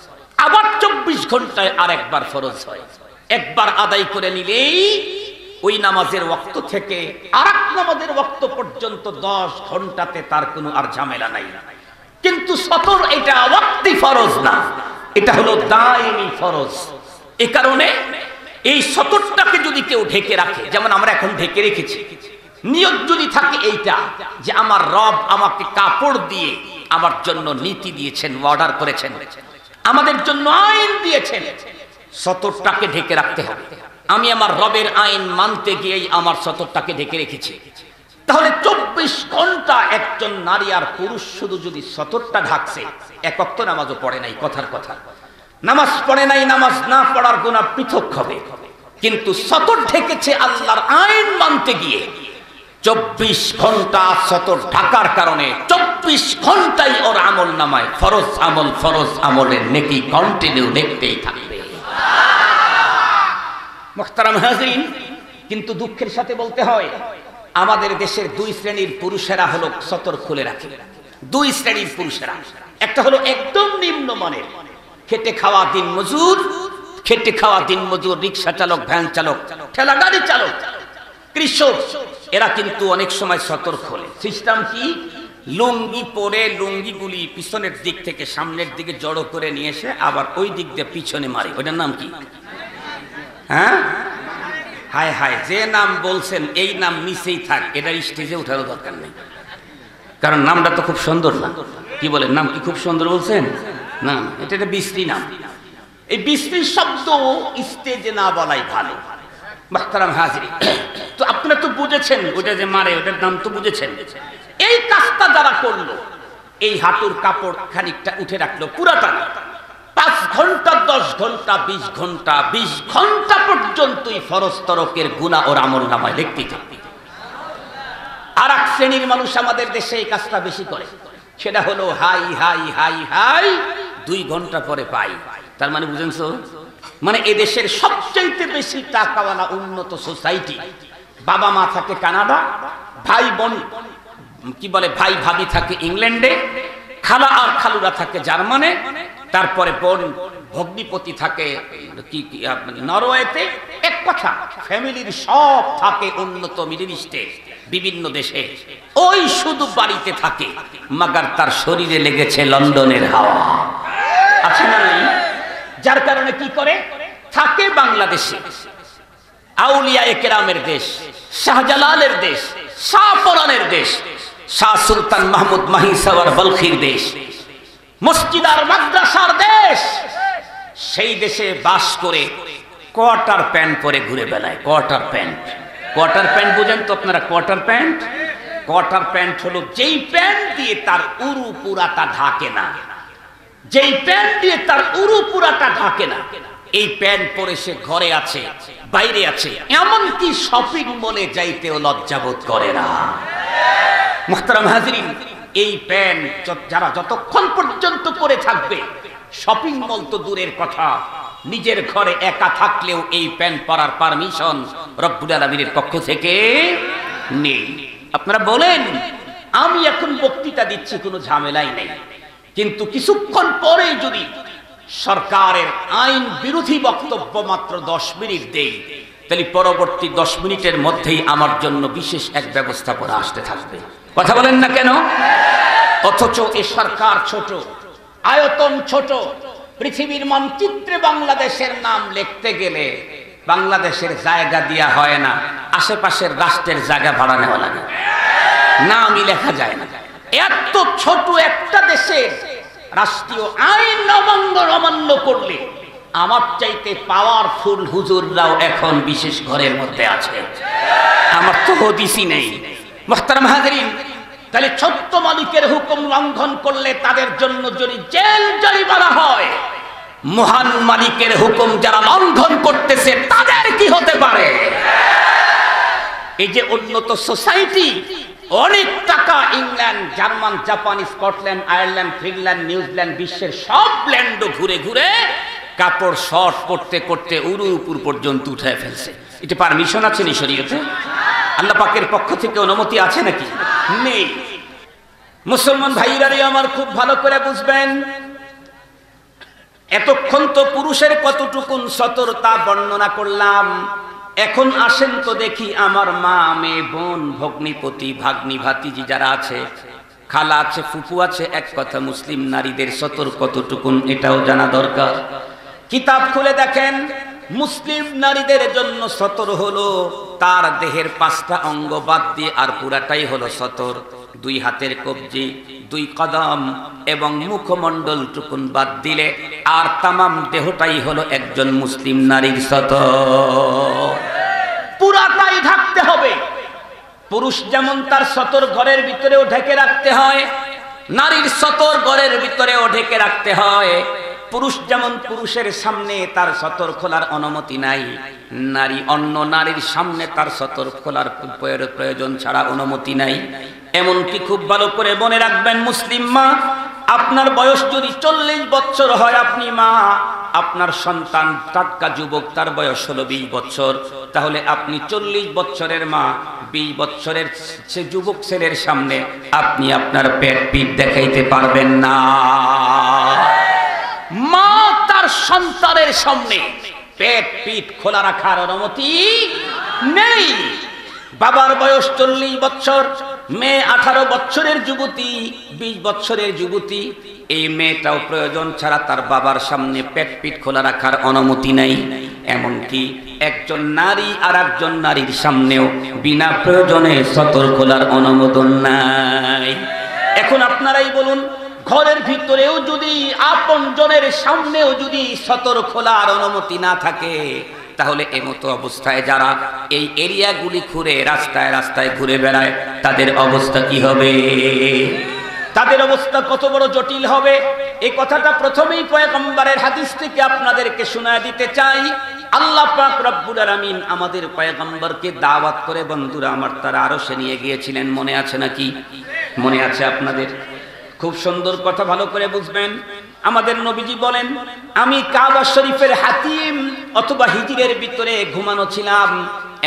আবার 24 ঘন্টায় আরেকবার ফরজ হয়। একবার আদায় করে নিলেই ওই নামাজের ওয়াক্ত থেকে আরেক নামাজের ওয়াক্ত পর্যন্ত 10 ঘন্টাতে তার কোনো আর ঝামেলা নাই। কিন্তু সতর এটা ওয়াক্তি ফরজ না, এটা হলো দায়মি ফরজ। এই কারণে এই সতরটাকে যদি কেউ ঢেকে রাখে, যেমন আমরা এখন ঢেকে রেখেছি, নিয়ত যদি থাকে এইটা যে আমার রব আমাকে কাপড় দিয়ে আমার জন্য নীতি দিয়েছেন, অর্ডার করেছেন, আমাদের জন্য আইন দিয়েছেন, সতরটাকে ঢেকে রাখতে হবে। আমি আমার রবের আইন মানতে গিয়েই আমার সতরটাকে ঢেকে রেখেছি। তাহলে 24 ঘন্টা একজন নারী আর পুরুষ শুধু যদি সতরটা ঢাকছে, এক ওয়াক্ত নামাজও পড়ে নাই, কথার কথা নামাজ পড়ে নাই, নামাজ না পড়ার গুনাহ পৃথক হবে। কিন্তু সতর ঢেকেছে আল্লাহর আইন মানতে গিয়ে, 24 ঘন্টা সতর ঢাকার কারণে 24 ঘন্টাই ওর আমল নামায় ফরজ আমলের নেকি কন্টিনিউ দেখতেই থাকবে। মুহতারাম হাজরিন, কিন্তু দুঃখের সাথে বলতে হয় আমাদের দেশের 2 শ্রেণীর পুরুষেরা হলো সতর খুলে রাখে। 2 শ্রেণীর পুরুষেরা, একটা হলো একদম নিম্নমানের খেটে খাওয়া দিন মজুর, রিক্সা চালক, ভ্যান চালক, ঠেলা গাড়ি চালক, কৃষক, এরা কিন্তু অনেক সময় সতর খোলে। সিস্টেম কি? লুঙ্গি পরে লুঙ্গিগুলি পিছনের দিক থেকে সামনের দিকে জড়ো করে নিয়ে এসে আবার ওই দিক দিয়ে পিছনে মারে। ওইটার নাম কি? হ্যাঁ, হায় হায়, যে নাম বলছেন এই নাম নিচেই থাক, এটা স্টেজে উঠারও দরকার নেই, কারণ নামটা তো খুব সুন্দর না। কি বলেন, নাম কি খুব সুন্দর বলছেন? না, এটা একটা বিশ্রী নাম। এই বিশ্রী শব্দ স্টেজে না বলাই ভালো। মুহতারাম হাজিরিন, তো আপনারা তো বুঝেছেন ওটা যে মারে, ওটার নাম তো বুঝেছেন। এই কাজটা যারা করলো, এই হাঁটুর কাপড় খানিকটা উঠে রাখলো পুরাটা 5 ঘন্টা, 10 ঘন্টা, 20 ঘন্টা, 20 ঘন্টা পর্যন্তই ফরজ তরকের গুনাহ ওর আমল নামায় লিখতে থাকবে। আর এক শ্রেণীর মানুষ আমাদের দেশে এই কাজটা বেশি করে, সেটা হলো হাই হাই হাই হাই 2 ঘন্টা পরে পাই। তার মানে বুঝেন তো, মানে এদেশের সবচাইতে বেশি টাকাওয়ালা উন্নত সোসাইটি, বাবা মা থাকে কানাডা, ভাই বোন কি বলে ভাই ভাবি থাকে ইংল্যান্ডে, খালা আর খালুরা থাকে জার্মানে, তারপরে বোন ভগ্নিপতি থাকে কি নরওয়েতে। এক কথা, ফ্যামিলির সব থাকে উন্নত মিডল ইস্টে, বিভিন্ন দেশে। ওই শুধু বাড়িতে থাকে, মাগার তার শরীরে লেগেছে লন্ডনের হাওয়া, আছে না নাই? যার কারণে কি করে থাকে বাংলাদেশে, আউলিয়ায়ে কেরামের দেশ, শাহজালালের দেশ, শাহপরানের দেশ, শাহ সুলতান মাহমুদ মাহিসাওয়ার বলখির দেশ, মসজিদ আর মাদ্রাসার দেশ। সেই দেশে বাস করে কোয়ার্টার প্যান্ট পরে ঘুরে বেড়ায়। কোয়ার্টার প্যান্ট বুঝেন তো আপনারা? কোয়ার্টার প্যান্ট হলো যেই প্যান্ট দিয়ে তার উরু পুরাটা ঢাকে না, এই প্যান্ট পরে সে ঘরে আছে, বাইরে আছে, এমনকি শপিং মলে যাইতেও লজ্জাবোধ করে না। মুহতারাম হাজরিন, এই প্যান্ট যারা যতক্ষণ পর্যন্ত পরে থাকবে, শপিং মল তো দূরের কথা, নিজের ঘরে একা থাকলেও এই প্যান্ট পরার পারমিশন রব্বুল আলামিনের পক্ষ থেকে নেই। আপনারা বলেন আমি এখন বক্তৃতা দিচ্ছি, কোনো ঝামেলাই নেই, কিন্তু কিছুক্ষণ পরেই যদি সরকারের আইন বিরোধী বক্তব্য মাত্র 10 মিনিট দেই, তাহলে পরবর্তী 10 মিনিটের মধ্যেই আমার জন্য বিশেষ এক ব্যবস্থাপনা আসতে থাকবে। কথা বলেন না কেন? অথচ এই সরকার ছোট, আয়তন ছোট, পৃথিবীর মানচিত্রে বাংলাদেশের নাম লিখতে গেলে বাংলাদেশের জায়গা দেয়া হয় না, আশেপাশের রাষ্ট্রের জায়গা ভাড়া নেওয়া লাগে, নামই লেখা যায় না। এত ছোট একটা দেশের রাষ্ট্রীয় আইন অমান্য করলে আমার চাইতে পাওয়ারফুল হুজুররাও এখন বিশেষ ঘরের মধ্যে আছে, আমার তো হদিসই নেই। মুহতারাম হাজরিন, তাহলে ছোট্ট মালিকের হুকুম লঙ্ঘন করলে তাদের জন্য যদি জেল জরিমানা হয়, মহান মালিকের হুকুম যারা লঙ্ঘন করতেছে তাদের কি হতে পারে? এই যে উন্নত সোসাইটি, অনেক টাকা England, German, Japan, Scotland, Ireland, Finland, New Zealand, বিশ্বের সব ল্যান্ডও ঘুরে ঘুরে কাপড় শর্ট করতে করতে উরু উপর পর্যন্ত উঠায় ফেলছে। এটা পারমিশন আছে নি শরীয়তে? আল্লাহ পাকের পক্ষ থেকে অনুমতি আছে নাকি? নেই। মুসলমান ভাইরারে আমার খুব ভালো করে বুঝবেন, এতক্ষণ তো পুরুষের কতটুকুন সতর্কতা বর্ণনা করলাম, এখন আসেন তো দেখি আমার মা, মেয়ে, বোন, ভগ্নিপতি, ভাগ্নি, ভাতিজি যারা আছে, খালা আছে, ফুফু আছে, এক কথা মুসলিম নারীদের সতর কতটুকুন এটাও জানা দরকার। কিতাব খুলে দেখেন, মুসলিম নারীদের জন্য সতর হলো তার দেহের 5টা অঙ্গ বাদ দিয়ে আর পুরাটাই হলো সতর। 2 হাতের কবজি, 2 কদম এবং মুখমণ্ডল টুকুন বাদ দিলে আর তামাম দেহটাই হলো একজন মুসলিম নারীর সতর। পুরাটাই ঢাকতে হবে। পুরুষ যেমন তার সতর ঘরের ভিতরেও ঢেকে রাখতে হয়, নারীর সতর ঘরের ভিতরেও ঢেকে রাখতে হয়। পুরুষ যেমন পুরুষের সামনে তার সতর খোলার অনুমতি নাই, নারী অন্য নারীর সামনে তার সতর খোলার প্রয়োজন ছাড়া অনুমতি নাই। এমনকি খুব ভালো করে মনে রাখবেন মুসলিম মা, আপনার বয়স যদি 40 বছর হয়, আপনি মা, আপনার সন্তান টাটকা যুবক, তার বয়স হলো 20 বছর, তাহলে আপনি 40 বছরের মা 20 বছরের সে যুবক ছেলের সামনে আপনি আপনার পেট পিঠ দেখাইতে পারবেন না। মা তার সন্তানের সামনে পেট পিঠ খোলা রাখার অনুমতি নেই। বাবার বয়স 40 বছর, মেয়ে 18 বছরের যুবতী, 20 বছরের যুবতী, এই মেয়েটাও প্রয়োজন ছাড়া তার বাবার সামনে পেট পিঠ খোলা রাখার অনুমতি নাই। এমনকি একজন নারী আর একজন নারীর সামনেও বিনা প্রয়োজনে সতর খোলার অনুমোদন নাই। এখন আপনারাই বলুন, ঘরের ভিতরেও যদি আপন জনের সামনেও যদি সতর খোলার অনুমতি না থাকে, তাহলে এমতো অবস্থায় যারা এই এরিয়াগুলি ঘুরে রাস্তায় রাস্তায় ঘুরে বেড়ায়, তাদের অবস্থা কি হবে? তাদের অবস্থা কত বড় জটিল হবে। এই কথাটা প্রথমেই পয়গম্বরের হাদিস থেকে আপনাদেরকে শোনায় দিতে চাই। আল্লাহ পাক রব্বুল আলামিন আমাদের পয়গম্বরকে দাওয়াত করে বন্ধুরা আমার তারা আরশে নিয়ে গিয়েছিলেন, মনে আছে নাকি? মনে আছে আপনাদের? খুব সুন্দর কথা, ভালো করে বুঝবেন। আমাদের নবীজি বলেন, আমি কাবা শরীফের হাতিম অথবা হিজরের ভিতরে ঘুমানো ছিলাম,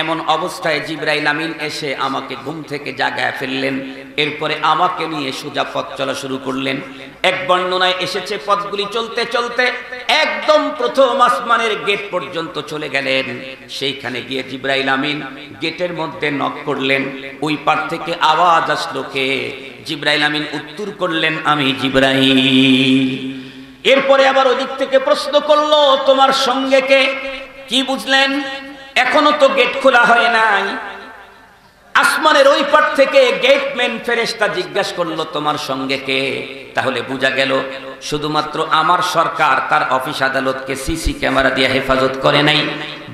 এমন অবস্থায় জিবরাইল আমিন এসে আমাকে ঘুম থেকে জাগায় ফেললেন। এরপরে আমাকে নিয়ে সোজা পথ চলা শুরু করলেন। এক বর্ণনায় এসেছে পথগুলি চলতে চলতে একদম প্রথম আসমানের গেট পর্যন্ত চলে গেলেন। সেইখানে গিয়ে জিবরাইল আমিন গেটের মধ্যে নক করলেন। ওই পার থেকে আওয়াজ আসলো, কে? জিবরাইল আমিন উত্তর করলেন, আমি জিবরাইল। এরপরে আবার ওদিক থেকে প্রশ্ন করলো, তোমার সঙ্গে কে? কি বুঝলেন? এখনো তো গেট খোলা হয় নাই। আসমানের ওই পার থেকে গেটম্যান ফেরেশতা জিজ্ঞাসা করলো, তোমার সঙ্গে কে? তাহলে বোঝা গেল শুধুমাত্র আমার সরকার তার অফিস আদালতকে সিসি ক্যামেরা দিয়ে হেফাজত করে নাই,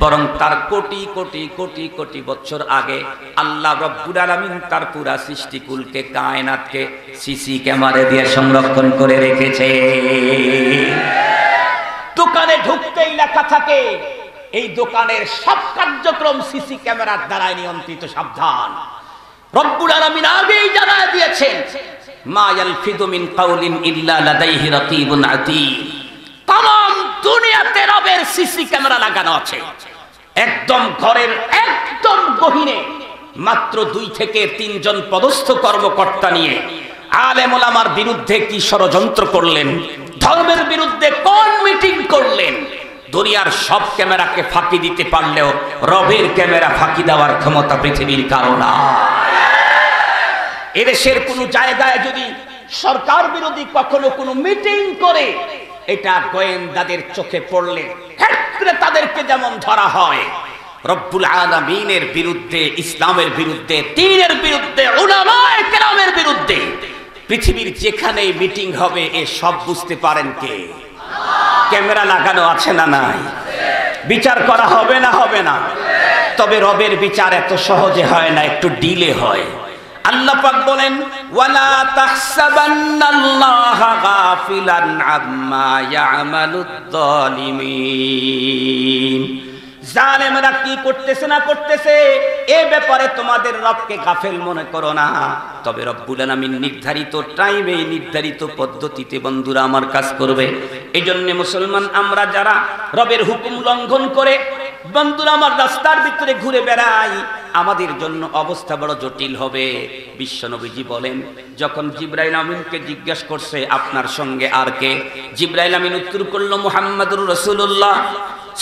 বরং তার কোটি কোটি কোটি কোটি বছর আগে আল্লাহ রব্বুল আলামিন তার পুরা সৃষ্টিকুলকে, কায়নাতকে সিসি ক্যামেরা দিয়ে সংরক্ষণ করে রেখেছে। দোকানে ঢুকতেই লেখা থাকে, এই দোকানের সব কার্যক্রম সিসি ক্যামেরার দ্বারা নিয়ন্ত্রিত, সাবধান। রব্বুল আলামিন আগেই জানায় দিয়েছেন, মা ইয়ালফিদু মিন কাউলিন ইল্লা লাদাইহি রাকিবুন আতীদ। तमाम দুনিয়াতে রবের সিসি ক্যামেরা লাগানো আছে। একদম ঘরের একদম গহীনে মাত্র 2 থেকে 3 জন পদস্থ কর্মকর্তা নিয়ে আলেম ওলামার বিরুদ্ধে কি ষড়যন্ত্র করলেন, ধর্মের বিরুদ্ধে কোন মিটিং করলেন, দুনিয়ার সব ক্যামেরাকে ফাঁকি দিতে পারলেও রবের ক্যামেরা ফাঁকি দেওয়ার ক্ষমতা পৃথিবীর কারো না। এদেশের কোন জায়গায় যদি সরকার বিরোধী কখনো কোনো মিটিং করে, এটা গোয়েন্দাদের চোখে পড়লে ক্ষেত্রে তাদেরকে যেমন ধরা হয়, রব্বুল আলামিনের বিরুদ্ধে, ইসলামের বিরুদ্ধে, দ্বীনের বিরুদ্ধে, উলামায়ে কেরামের বিরুদ্ধে পৃথিবীর যেখানে মিটিং হবে এ সব বুঝতে পারেন কে? ক্যামেরা লাগানো আছে না নাই? বিচার করা হবে না হবে না? তবে রবের বিচার এত সহজে হয় না, একটু ডিলে হয়। আল্লাহ পাক বলেন, ওয়ালা তাহসাবান্নাল্লাহা গাফিলান আম্মা ইয়ামালুদ যালিমিন। জালেমরা কি করতেছে না করতেছে এ ব্যাপারে তোমাদের রবকে গাফেল মনে করো না। তবে রব্বুল আলামিন নির্ধারিত টাইমে, নির্ধারিত পদ্ধতিতে বন্ধুরা আমার কাজ করবে। এই জন্য মুসলমান আমরা যারা রবের হুকুম লঙ্ঘন করে বন্ধুরা আমার রাস্তার ভিতরে ঘুরে বেড়াই, আমাদের জন্য অবস্থা বড় জটিল হবে। বিশ্বনবীজি বলেন, যখন জিবরাইল আমিনকে জিজ্ঞাসা করছে আপনার সঙ্গে আর কে, জিবরাইল আমিন উত্তর করলো মুহাম্মাদুর রাসূলুল্লাহ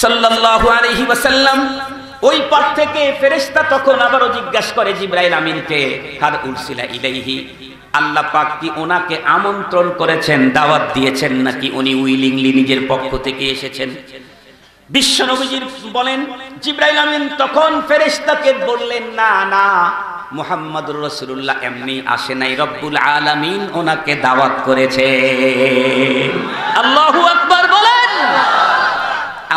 সাল্লাল্লাহু আলাইহি ওয়াসাল্লাম। ওই পার থেকে ফেরেশতা তখন আবারও জিজ্ঞাসা করে জিবরাইল আমিনকে, হার উরসিলা ইলাইহি, আল্লাহ পাক কি ওনাকে আমন্ত্রণ করেছেন, দাওয়াত দিয়েছেন, নাকি উনি উইলিংলি নিজের পক্ষ থেকে এসেছেন? বিশ্ব নবীজি বলেন জিবরাইল আমিন তখন ফেরেশতাকে বললেন, না না, মুহাম্মদুর রাসূলুল্লাহ এমনি আসে নাই, রব্বুল আলামিন ওনাকে দাওয়াত করেছে। আল্লাহু আকবার বলেন।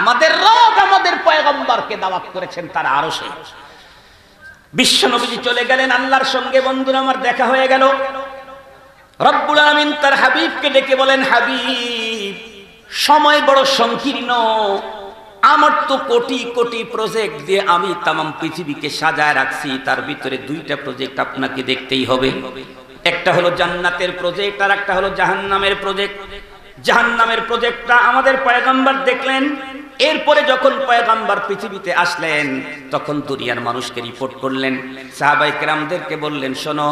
আমাদের রব আমাদের পয়গম্বরকে দাওয়াত করেছেন তার আরশে। বিশ্ব নবীজি চলে গেলেন আল্লাহর সঙ্গে। বন্ধুরা আমার, দেখা হয়ে গেল। রব্বুল আলামিন তার হাবিবকে ডেকে বলেন, হাবিব, সময় বড় সংকীর্ণ, আমার তো কোটি কোটি প্রজেক্ট দিয়ে আমি তামাম পৃথিবীকে সাজায় রাখছি, তার ভিতরে দুইটা প্রজেক্ট আপনাকে দেখতেই হবে। একটা হলো জান্নাতের প্রজেক্ট, আর একটা হলো জাহান্নামের প্রজেক্ট। জাহান্নামের প্রজেক্টটা আমাদের পয়গম্বর দেখলেন। এরপরে যখন পয়গম্বর পৃথিবীতে আসলেন তখন দুনিয়ার মানুষকে রিপোর্ট করলেন, সাহাবায়ে কেরামদেরকে বললেন, শোনো,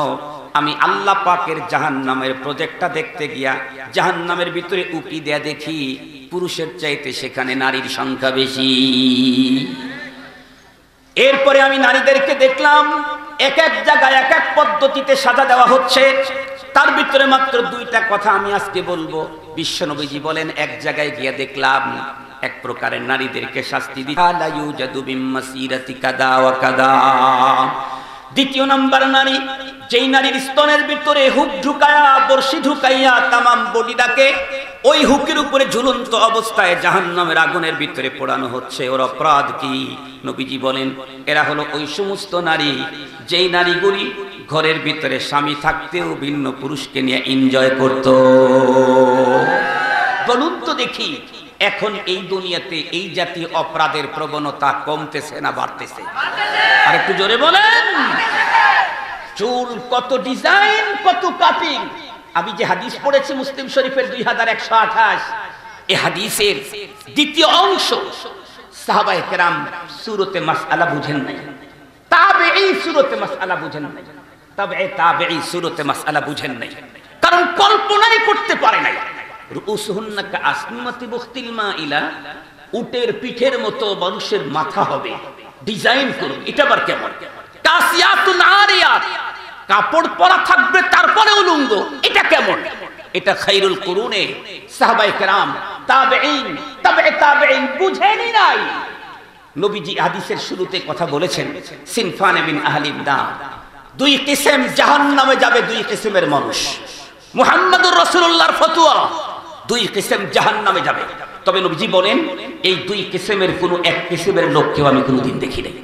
আমি আল্লাহ পাকের জাহান্নামের প্রজেক্টটা দেখতে গিয়া জাহান্নামের ভিতরে উকি দেয়া দেখি পুরুষের চাইতে সেখানে নারীর সংখ্যা বেশি। এরপরে আমি নারীদেরকে দেখলাম এক এক জায়গায় এক এক পদ্ধতিতে সাজা দেওয়া হচ্ছে। তার ভিতরে মাত্র দুইটা কথা আমি আজকে বলবো। বিশ্ব নবীজি বলেন, এক জায়গায় গিয়ে দেখলাম এক প্রকারের নারীদেরকে শাস্তি দিচ্ছে। দ্বিতীয় নাম্বার নারী, যেই নারীর স্তনের ভিতরে হুক ঢুকায়া, বর্ষি ঢুকাইয়া তামাম বডিটাকে ওই হুকের উপরে ঝুলন্ত অবস্থায় জাহান্নামের আগুনের ভিতরে পোড়ানো হচ্ছে, ওর অপরাধ কি? নবীজি বলেন, এরা হলো ওই সমস্ত নারী যেই নারীগুলি ঘরের ভিতরে স্বামী থাকতেও ভিন্ন পুরুষকে নিয়ে এনজয় করত। বলুন তো দেখি, এখন এই দুনিয়াতে এই জাতীয় অপরাধের প্রবণতা কমতেছে না বাড়তেছে? আর একটু জোরে বলেন। চুল কত ডিজাইন, কত কাটিং। আমি যে হাদিস পড়েছি মুসলিম শরীফের 2128, এই হাদিসের দ্বিতীয় অংশ সাহাবায়ে কেরাম সূরতে মাসআলা বুঝেন নাই, তাবেঈ সূরতে মাসআলা বুঝেন নাই, তাবেঈ সূরতে মাসআলা বুঝেন নাই, কারণ কল্পনাই করতে পারে নাই। রুউসুহুন্না কাআসনিমাতি বুখতিল মাইলা, উটের পিঠের মতো মানুষের মাথা হবে, ডিজাইন করবে, এটা আবার কেমন? কাসিয়াতুন আরিয়াত, কাপড় পরা থাকবে তারপরে উলঙ্গ, এটা কেমন? এটা খায়রুল কুরুনে সাহাবায়ে কেরাম, তাবেঈন, তাবেঈন বুঝেনি নাই। নবীজি হাদিসের শুরুতে কথা বলেছেন, সিনফানে মিন আহলিন নার, দুই কিসম জাহান্নামে যাবে, দুই কিসমের মানুষ। মুহাম্মদুর রাসূলুল্লাহর ফতোয়া, দুই কিসম জাহান্নামে যাবে। তবে নবীজি বলেন, এই দুই কিসমের কোনো এক কিসমের লোককেও আমি কোনোদিন দেখি নাই।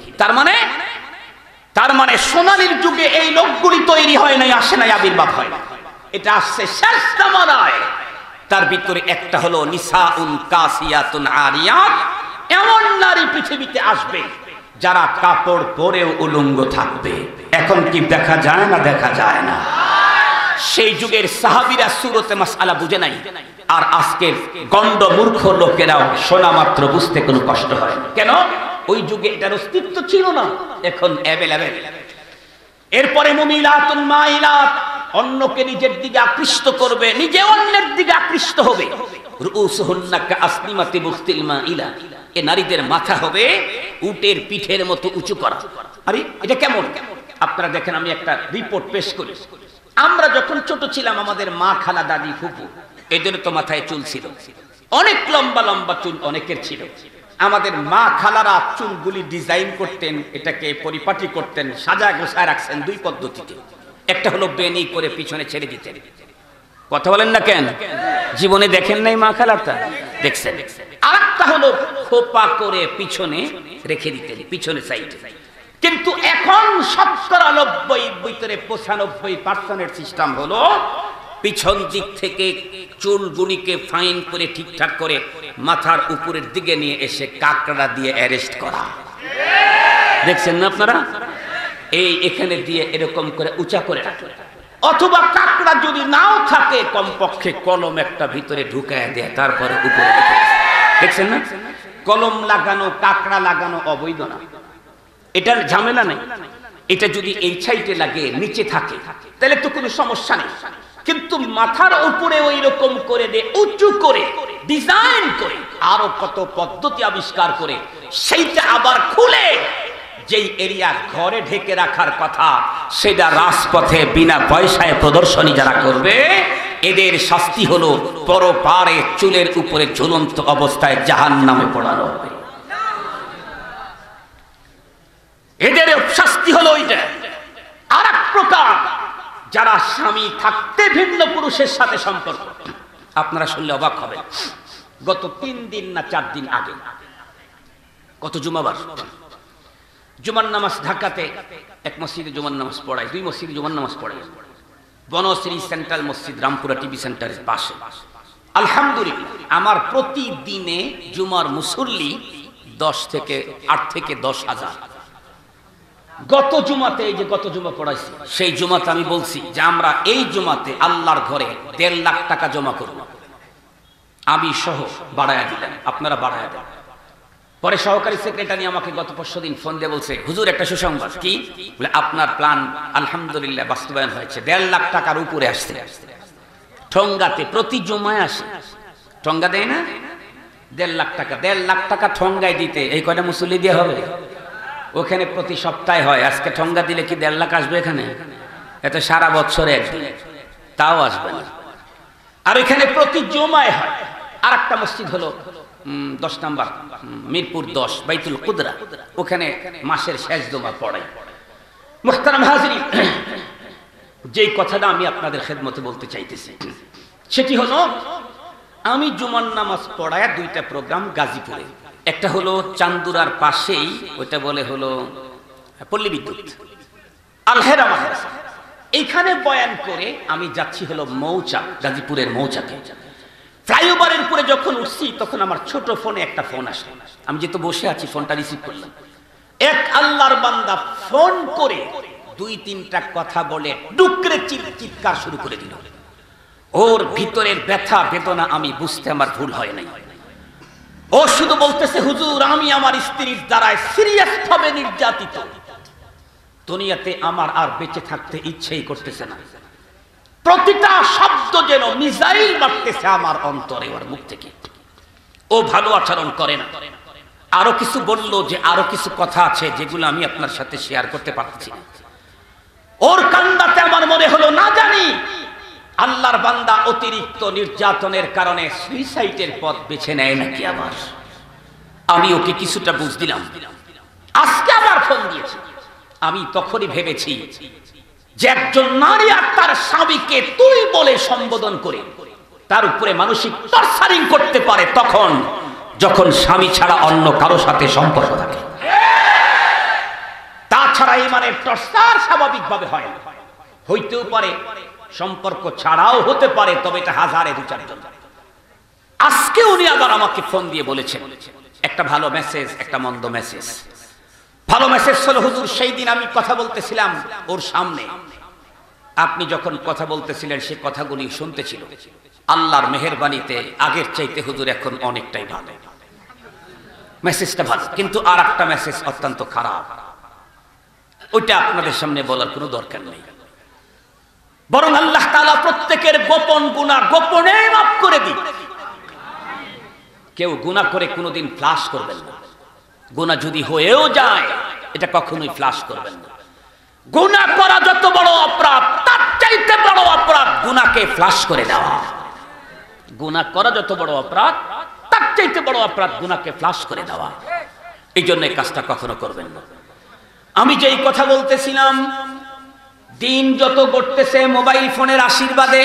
তার মানে সোনালীর যুগে এই লোকগুলি তৈরি হয় নাই, আসে নাই, আবির্ভাব হয় না, এটা আসছে শেষ জামানায়। তার ভিতরে একটা হলো নিসাউন কাসিয়াতুন আরিয়াত, এমন নারী পৃথিবীতে আসবে যারা কাপড় পরেও উলঙ্গ থাকবে। এখন কি দেখা যায় না? দেখা যায় না। সেই যুগের সাহাবীরা সূরতে মাসআলা বুঝে নাই, আর আজকের গণ্ড মূর্খ লোকেরাও শোনা মাত্র বুঝতে কোনো কষ্ট হয়। কেন? ওই যুগে এটার অস্তিত্ব ছিল না, এখন অ্যাভেলেবেল। এরপরে মুমিলাতুন মাইলাত, অন্যকে নিজের দিকে আকৃষ্ট করবে, নিজে অন্যের দিকে আকৃষ্ট হবে। রুউসুহুন্না কাআসনিমাতি বুখতিল মাইলা, এ নারীদের মাথা হবে উটের পিঠের মতো উঁচু করা। আরে এটা কেমন? আপনারা দেখেন, আমি একটা রিপোর্ট পেশ করি। আমরা যখন ছোট ছিলাম, আমাদের মা, খালা, দাদি, ফুপু, এদের তো মাথায় চুল ছিল, অনেক লম্বা লম্বা চুল অনেকের ছিল। আমাদের মা খালারা চুলগুলি ডিজাইন করতেন, এটাকে পরিপাটি করতেন, সাজা গোছায় রাখছেন দুই পদ্ধতিতে। একটা হলো বেনি করে পিছনে ছেড়ে দিতেন। কথা বলেন না কেন? জীবনে দেখেন নাই মা খালারটা? দেখছেন। আরেকটা হলো খোপা করে পিছনে রেখে দিতেন, পিছনে সাইডে। কিন্তু এখন 90 ভিতরে 95% সিস্টেম হলো পিছন দিক থেকে চুলগুলিকে ফাইন করে ঠিকঠাক করে মাথার উপরের দিকে নিয়ে এসে কাকড়া দিয়ে অ্যারেস্ট করা। দেখছেন না আপনারা? এই এখানে দিয়ে এরকম করে উঁচা করে রাখে, অথবা কাকড়া যদি নাও থাকে কমপক্ষে কলম একটা ভিতরে ঢুকায় দেয়, তারপরে উপরে দেখছেন না? কলম লাগানো, কাকড়া লাগানো অবৈধ না, এটার ঝামেলা নেই। এটা যদি এই সাইডে লাগে, নিচে থাকে, তাহলে তো কোনো সমস্যা নেই। কিন্তু মাথার উপরে ওই রকম করে দে, উঁচু করে ডিজাইন করে, আরো কত পদ্ধতি আবিষ্কার করে, সেইটা আবার খুলে যেই এরিয়া ঘরে ঢেকে রাখার কথা সেটা রাজপথে বিনা পয়সায় প্রদর্শনী যারা করবে এদের শাস্তি হলো পরপারে চুলের উপরে ঝুলন্ত অবস্থায় জাহান্নামে পোড়ানো হবে। এদের শাস্তি হলো ওইটা। আর এক প্রকার যারা স্বামী থাকতে ভিন্ন পুরুষের সাথে সম্পর্ক, আপনারা শুনলে অবাক হবেন। গত 3 দিন না 4 দিন আগে, কত জুমাবার, জুমার নামাজ ঢাকাতে এক মসজিদে জুমার নামাজ পড়ায়, 2 মসজিদে জুমার নামাজ পড়ায়, বনশ্রী সেন্ট্রাল মসজিদ রামপুরা টিভি সেন্টারের পাশে। আলহামদুলিল্লাহ আমার প্রতিদিনে জুমার মুসল্লি 8 থেকে 10,000। গত জুমাতে, এই যে গত জুমা পড়াইছি, সেই জুমাতে আমি বলছি যে আমরা এই জুমাতে আল্লাহর ঘরে 1.5 লাখ টাকা জমা করব। আমি সহ বাড়ায়া দিলেন, আপনারা বাড়ায়া দেন। পরে সহকারী সেক্রেটারি আমাকে গত পরশুদিন ফোন দিয়ে বলছে, হুজুর একটা সুসংবাদ। কি? বলে আপনার প্ল্যান আলহামদুলিল্লাহ বাস্তবায়ন হয়েছে, 1.5 লাখ টাকার উপরে আসছে। ঠঙ্গাতে প্রতি জমায় আসে, ঠঙ্গা দেয় না, 1.5 লাখ টাকা। 1.5 লাখ টাকা ঠঙ্গায় দিতে এই কয়টা মুসল্লি দিয়ে হবে? ওখানে প্রতি সপ্তাহে হয়। আজকে ঠঙ্গা দিলে কি 1.5 লাখ আসবে এখানে? এত সারা বছরে একদিন, তাও আসবে না। আর এখানে প্রতি জমায় হয়। আর একটা মসজিদ হলো 10 নম্বর মিরপুর 10 বাইতুল কুদরা, ওখানে মাসের শেষ জমা পড়াই। মুহতারাম হাজিরিন, যেই কথাটা আমি আপনাদের খেদমতে বলতে চাইতেছি সেটি হলো, আমি জুমার নামাজ পড়ায় 2টা প্রোগ্রাম গাজীপুরে। একটা হলো চান্দুরার পাশেই, ওইটা বলে হলো পল্লী বিদ্যুৎ আলহেরা মাদ্রাসা, এইখানে বয়ান করে আমি যাচ্ছি হলো মৌচা, গাজীপুরের মৌচাকে। ফ্লাইওভারের উপরে যখন উঠছি তখন আমার ছোট ফোনে একটা ফোন আসলো। আমি যেহেতু বসে আছি ফোনটা রিসিভ করলাম। এক আল্লাহর বান্দা ফোন করে 2-3টা কথা বলে ডুকরে চিৎকার শুরু করে দিল। ওর ভিতরের ব্যথা বেদনা আমি বুঝতে আমার ভুল হয় নাই। ও শুধু বলতেছে, হুজুর আমি আমার স্ত্রীর দ্বারায় সিরিয়াস ভাবে নির্যাতিত, দুনিয়াতে আমার আর বেঁচে থাকতে ইচ্ছেই করতেছে না। প্রতিটা শব্দ যেন মিসাইল মারতেছে আমার অন্তরে ওর মুখ থেকে। ও ভালো আচরণ করে না। আরো কিছু বলল যে আরো কিছু কথা আছে যেগুলো আমি আপনার সাথে শেয়ার করতে পারছি না। ওর কান্নাতে আমার মনে হলো, না জানি আল্লাহর বান্দা অতিরিক্ত নির্যাতনের কারণে সুইসাইডের পথ বেছে নেয় নাকি আবার। আমি ওকে কিছুটা বুঝ দিলাম। আজকে আবার ফোন দিয়েছে। আমি তখনই ভেবেছি যে একজন নারী আর তার স্বামীকে তুই বলে সম্বোধন করে তার উপরে মানসিক টর্চারিং করতে পারে তখন যখন স্বামী ছাড়া অন্য কারো সাথে সম্পর্ক থাকে। তাছাড়া এই মানে টর্চার স্বাভাবিকভাবে হয় না, হইতেও পারে সম্পর্ক ছাড়াও হতে পারে, তবে এটা হাজারে 2-4 জন। আজকে উনি আবার আমাকে ফোন দিয়ে বলেছেন একটা ভালো মেসেজ, একটা মন্দ মেসেজ। ভালো মেসেজ হলো, হুজুর সেই দিন আমি কথা বলতেছিলাম ওর সামনে, আপনি যখন কথা বলতেছিলেন সে কথাগুলি শুনতেছিল। আল্লাহর মেহেরবানিতে আগের চাইতে হুজুর এখন অনেকটাই ভালো। মেসেজটা ভালো, কিন্তু আর একটা মেসেজ অত্যন্ত খারাপ। ওইটা আপনাদের সামনে বলার কোনো দরকার নেই। বরং আল্লাহ তাআলা প্রত্যেকের গোপন গুনাহ গোপনে মাফ করে দিন। কেউ গুনাহ করে কোনোদিন ফ্লাশ করবেন না। গুনাহ যদি হয়েও যায় এটা কখনোই ফ্লাশ করবেন না। গুনাহ করা যত বড় অপরাধ, তার চাইতে বড় অপরাধ গুনাহকে ফ্লাশ করে দেওয়া। গুনাহ করা যত বড় অপরাধ, তার চাইতে বড় অপরাধ গুনাহকে ফ্লাশ করে দেওয়া। এই জন্য এই কাজটা কখনো করবেন না। আমি যেই কথা বলতেছিলাম, দিন যত গড়তেছে মোবাইল ফোনের আশীর্বাদে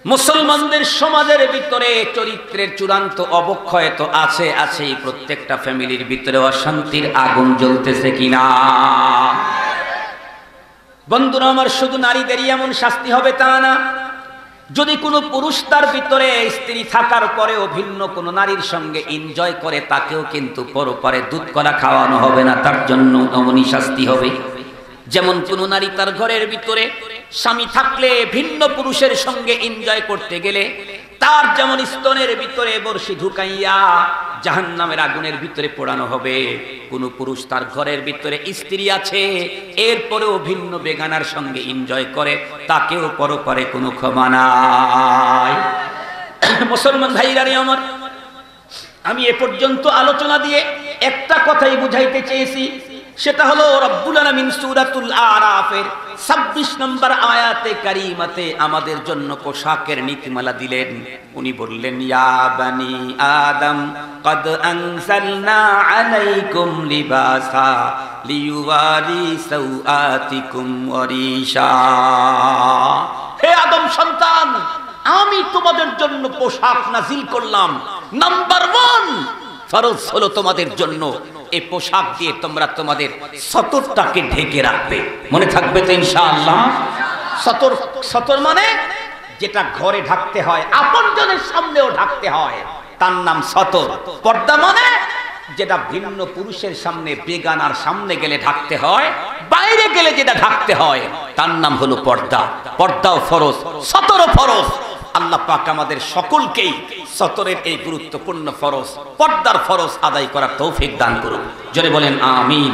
মুসলমানদের সমাজের ভিতরে চরিত্রের চূড়ান্ত অবক্ষয় তো আছেই। প্রত্যেকটা ফ্যামিলির ভিতরে অশান্তির আগুন জ্বলতেছে কিনা? বন্ধুরা আমার, শুধু নারীদেরই এমন শাস্তি হবে তা না। যদি কোনো পুরুষ তার ভিতরে স্ত্রী থাকার পরেও ভিন্ন কোনো নারীর সঙ্গে এনজয় করে, তাকেও কিন্তু পরপারে দুধ কলা খাওয়ানো হবে না, তার জন্য এমনই শাস্তি হবে। যেমন কোন নারী তার ঘরের ভিতরে স্বামী থাকলে ভিন্ন পুরুষের সঙ্গে এনজয় করতে গেলে তার যেমন স্তনের ভিতরে বর্ষি ঢুকাইয়া জাহান্নামের আগুনের ভিতরে পোড়ানো হবে, কোন পুরুষ তার ঘরের ভিতরে স্ত্রী আছে এরপরেও ভিন্ন বেগানার সঙ্গে এনজয় করে, তাকেও পরপারে কোনো ক্ষমা নাই। মুসলমান ভাইরা রে আমার, আমি এ পর্যন্ত আলোচনা দিয়ে একটা কথাই বুঝাইতে চেয়েছি, সেটা হলো রব্বুল আলামিন সূরাতুল আরাফের 26 নম্বর আয়াতে কারিমাতে আমাদের জন্য পোশাকের নীতিমালা দিলেন। উনি বললেন, ইয়া বানি আদম কদ আনজালনা আলাইকুম লিবাসা লিয়ুওয়ারি সাওআতিকুম ওয়ারিশা। হে আদম সন্তান, আমি তোমাদের জন্য পোশাক নাজিল করলাম। নাম্বার 1 ফরজ হলো তোমাদের জন্য এই পোশাক দিয়ে তোমরা তোমাদের সতরটাকে ঢেকে রাখবে। মনে থাকবে তো ইনশাআল্লাহ? সতর, সতর মানে যেটা ঘরে ঢাকতে হয়, আপনজনের সামনেও ঢাকতে হয়, তার নাম সতর। পর্দা মানে যেটা ভিন্ন পুরুষের সামনে, বেগানার সামনে গেলে ঢাকতে হয়, বাইরে গেলে যেটা ঢাকতে হয়, তার নাম হলো পর্দা। পর্দাও ফরজ, সতরও ফরজ। আল্লাহ পাক আমাদের সকলকেই সতরের এই গুরুত্বপূর্ণ ফরজ, পর্দার ফরজ আদায় করার তৌফিক দান করুন। জোরে বলেন আমিন।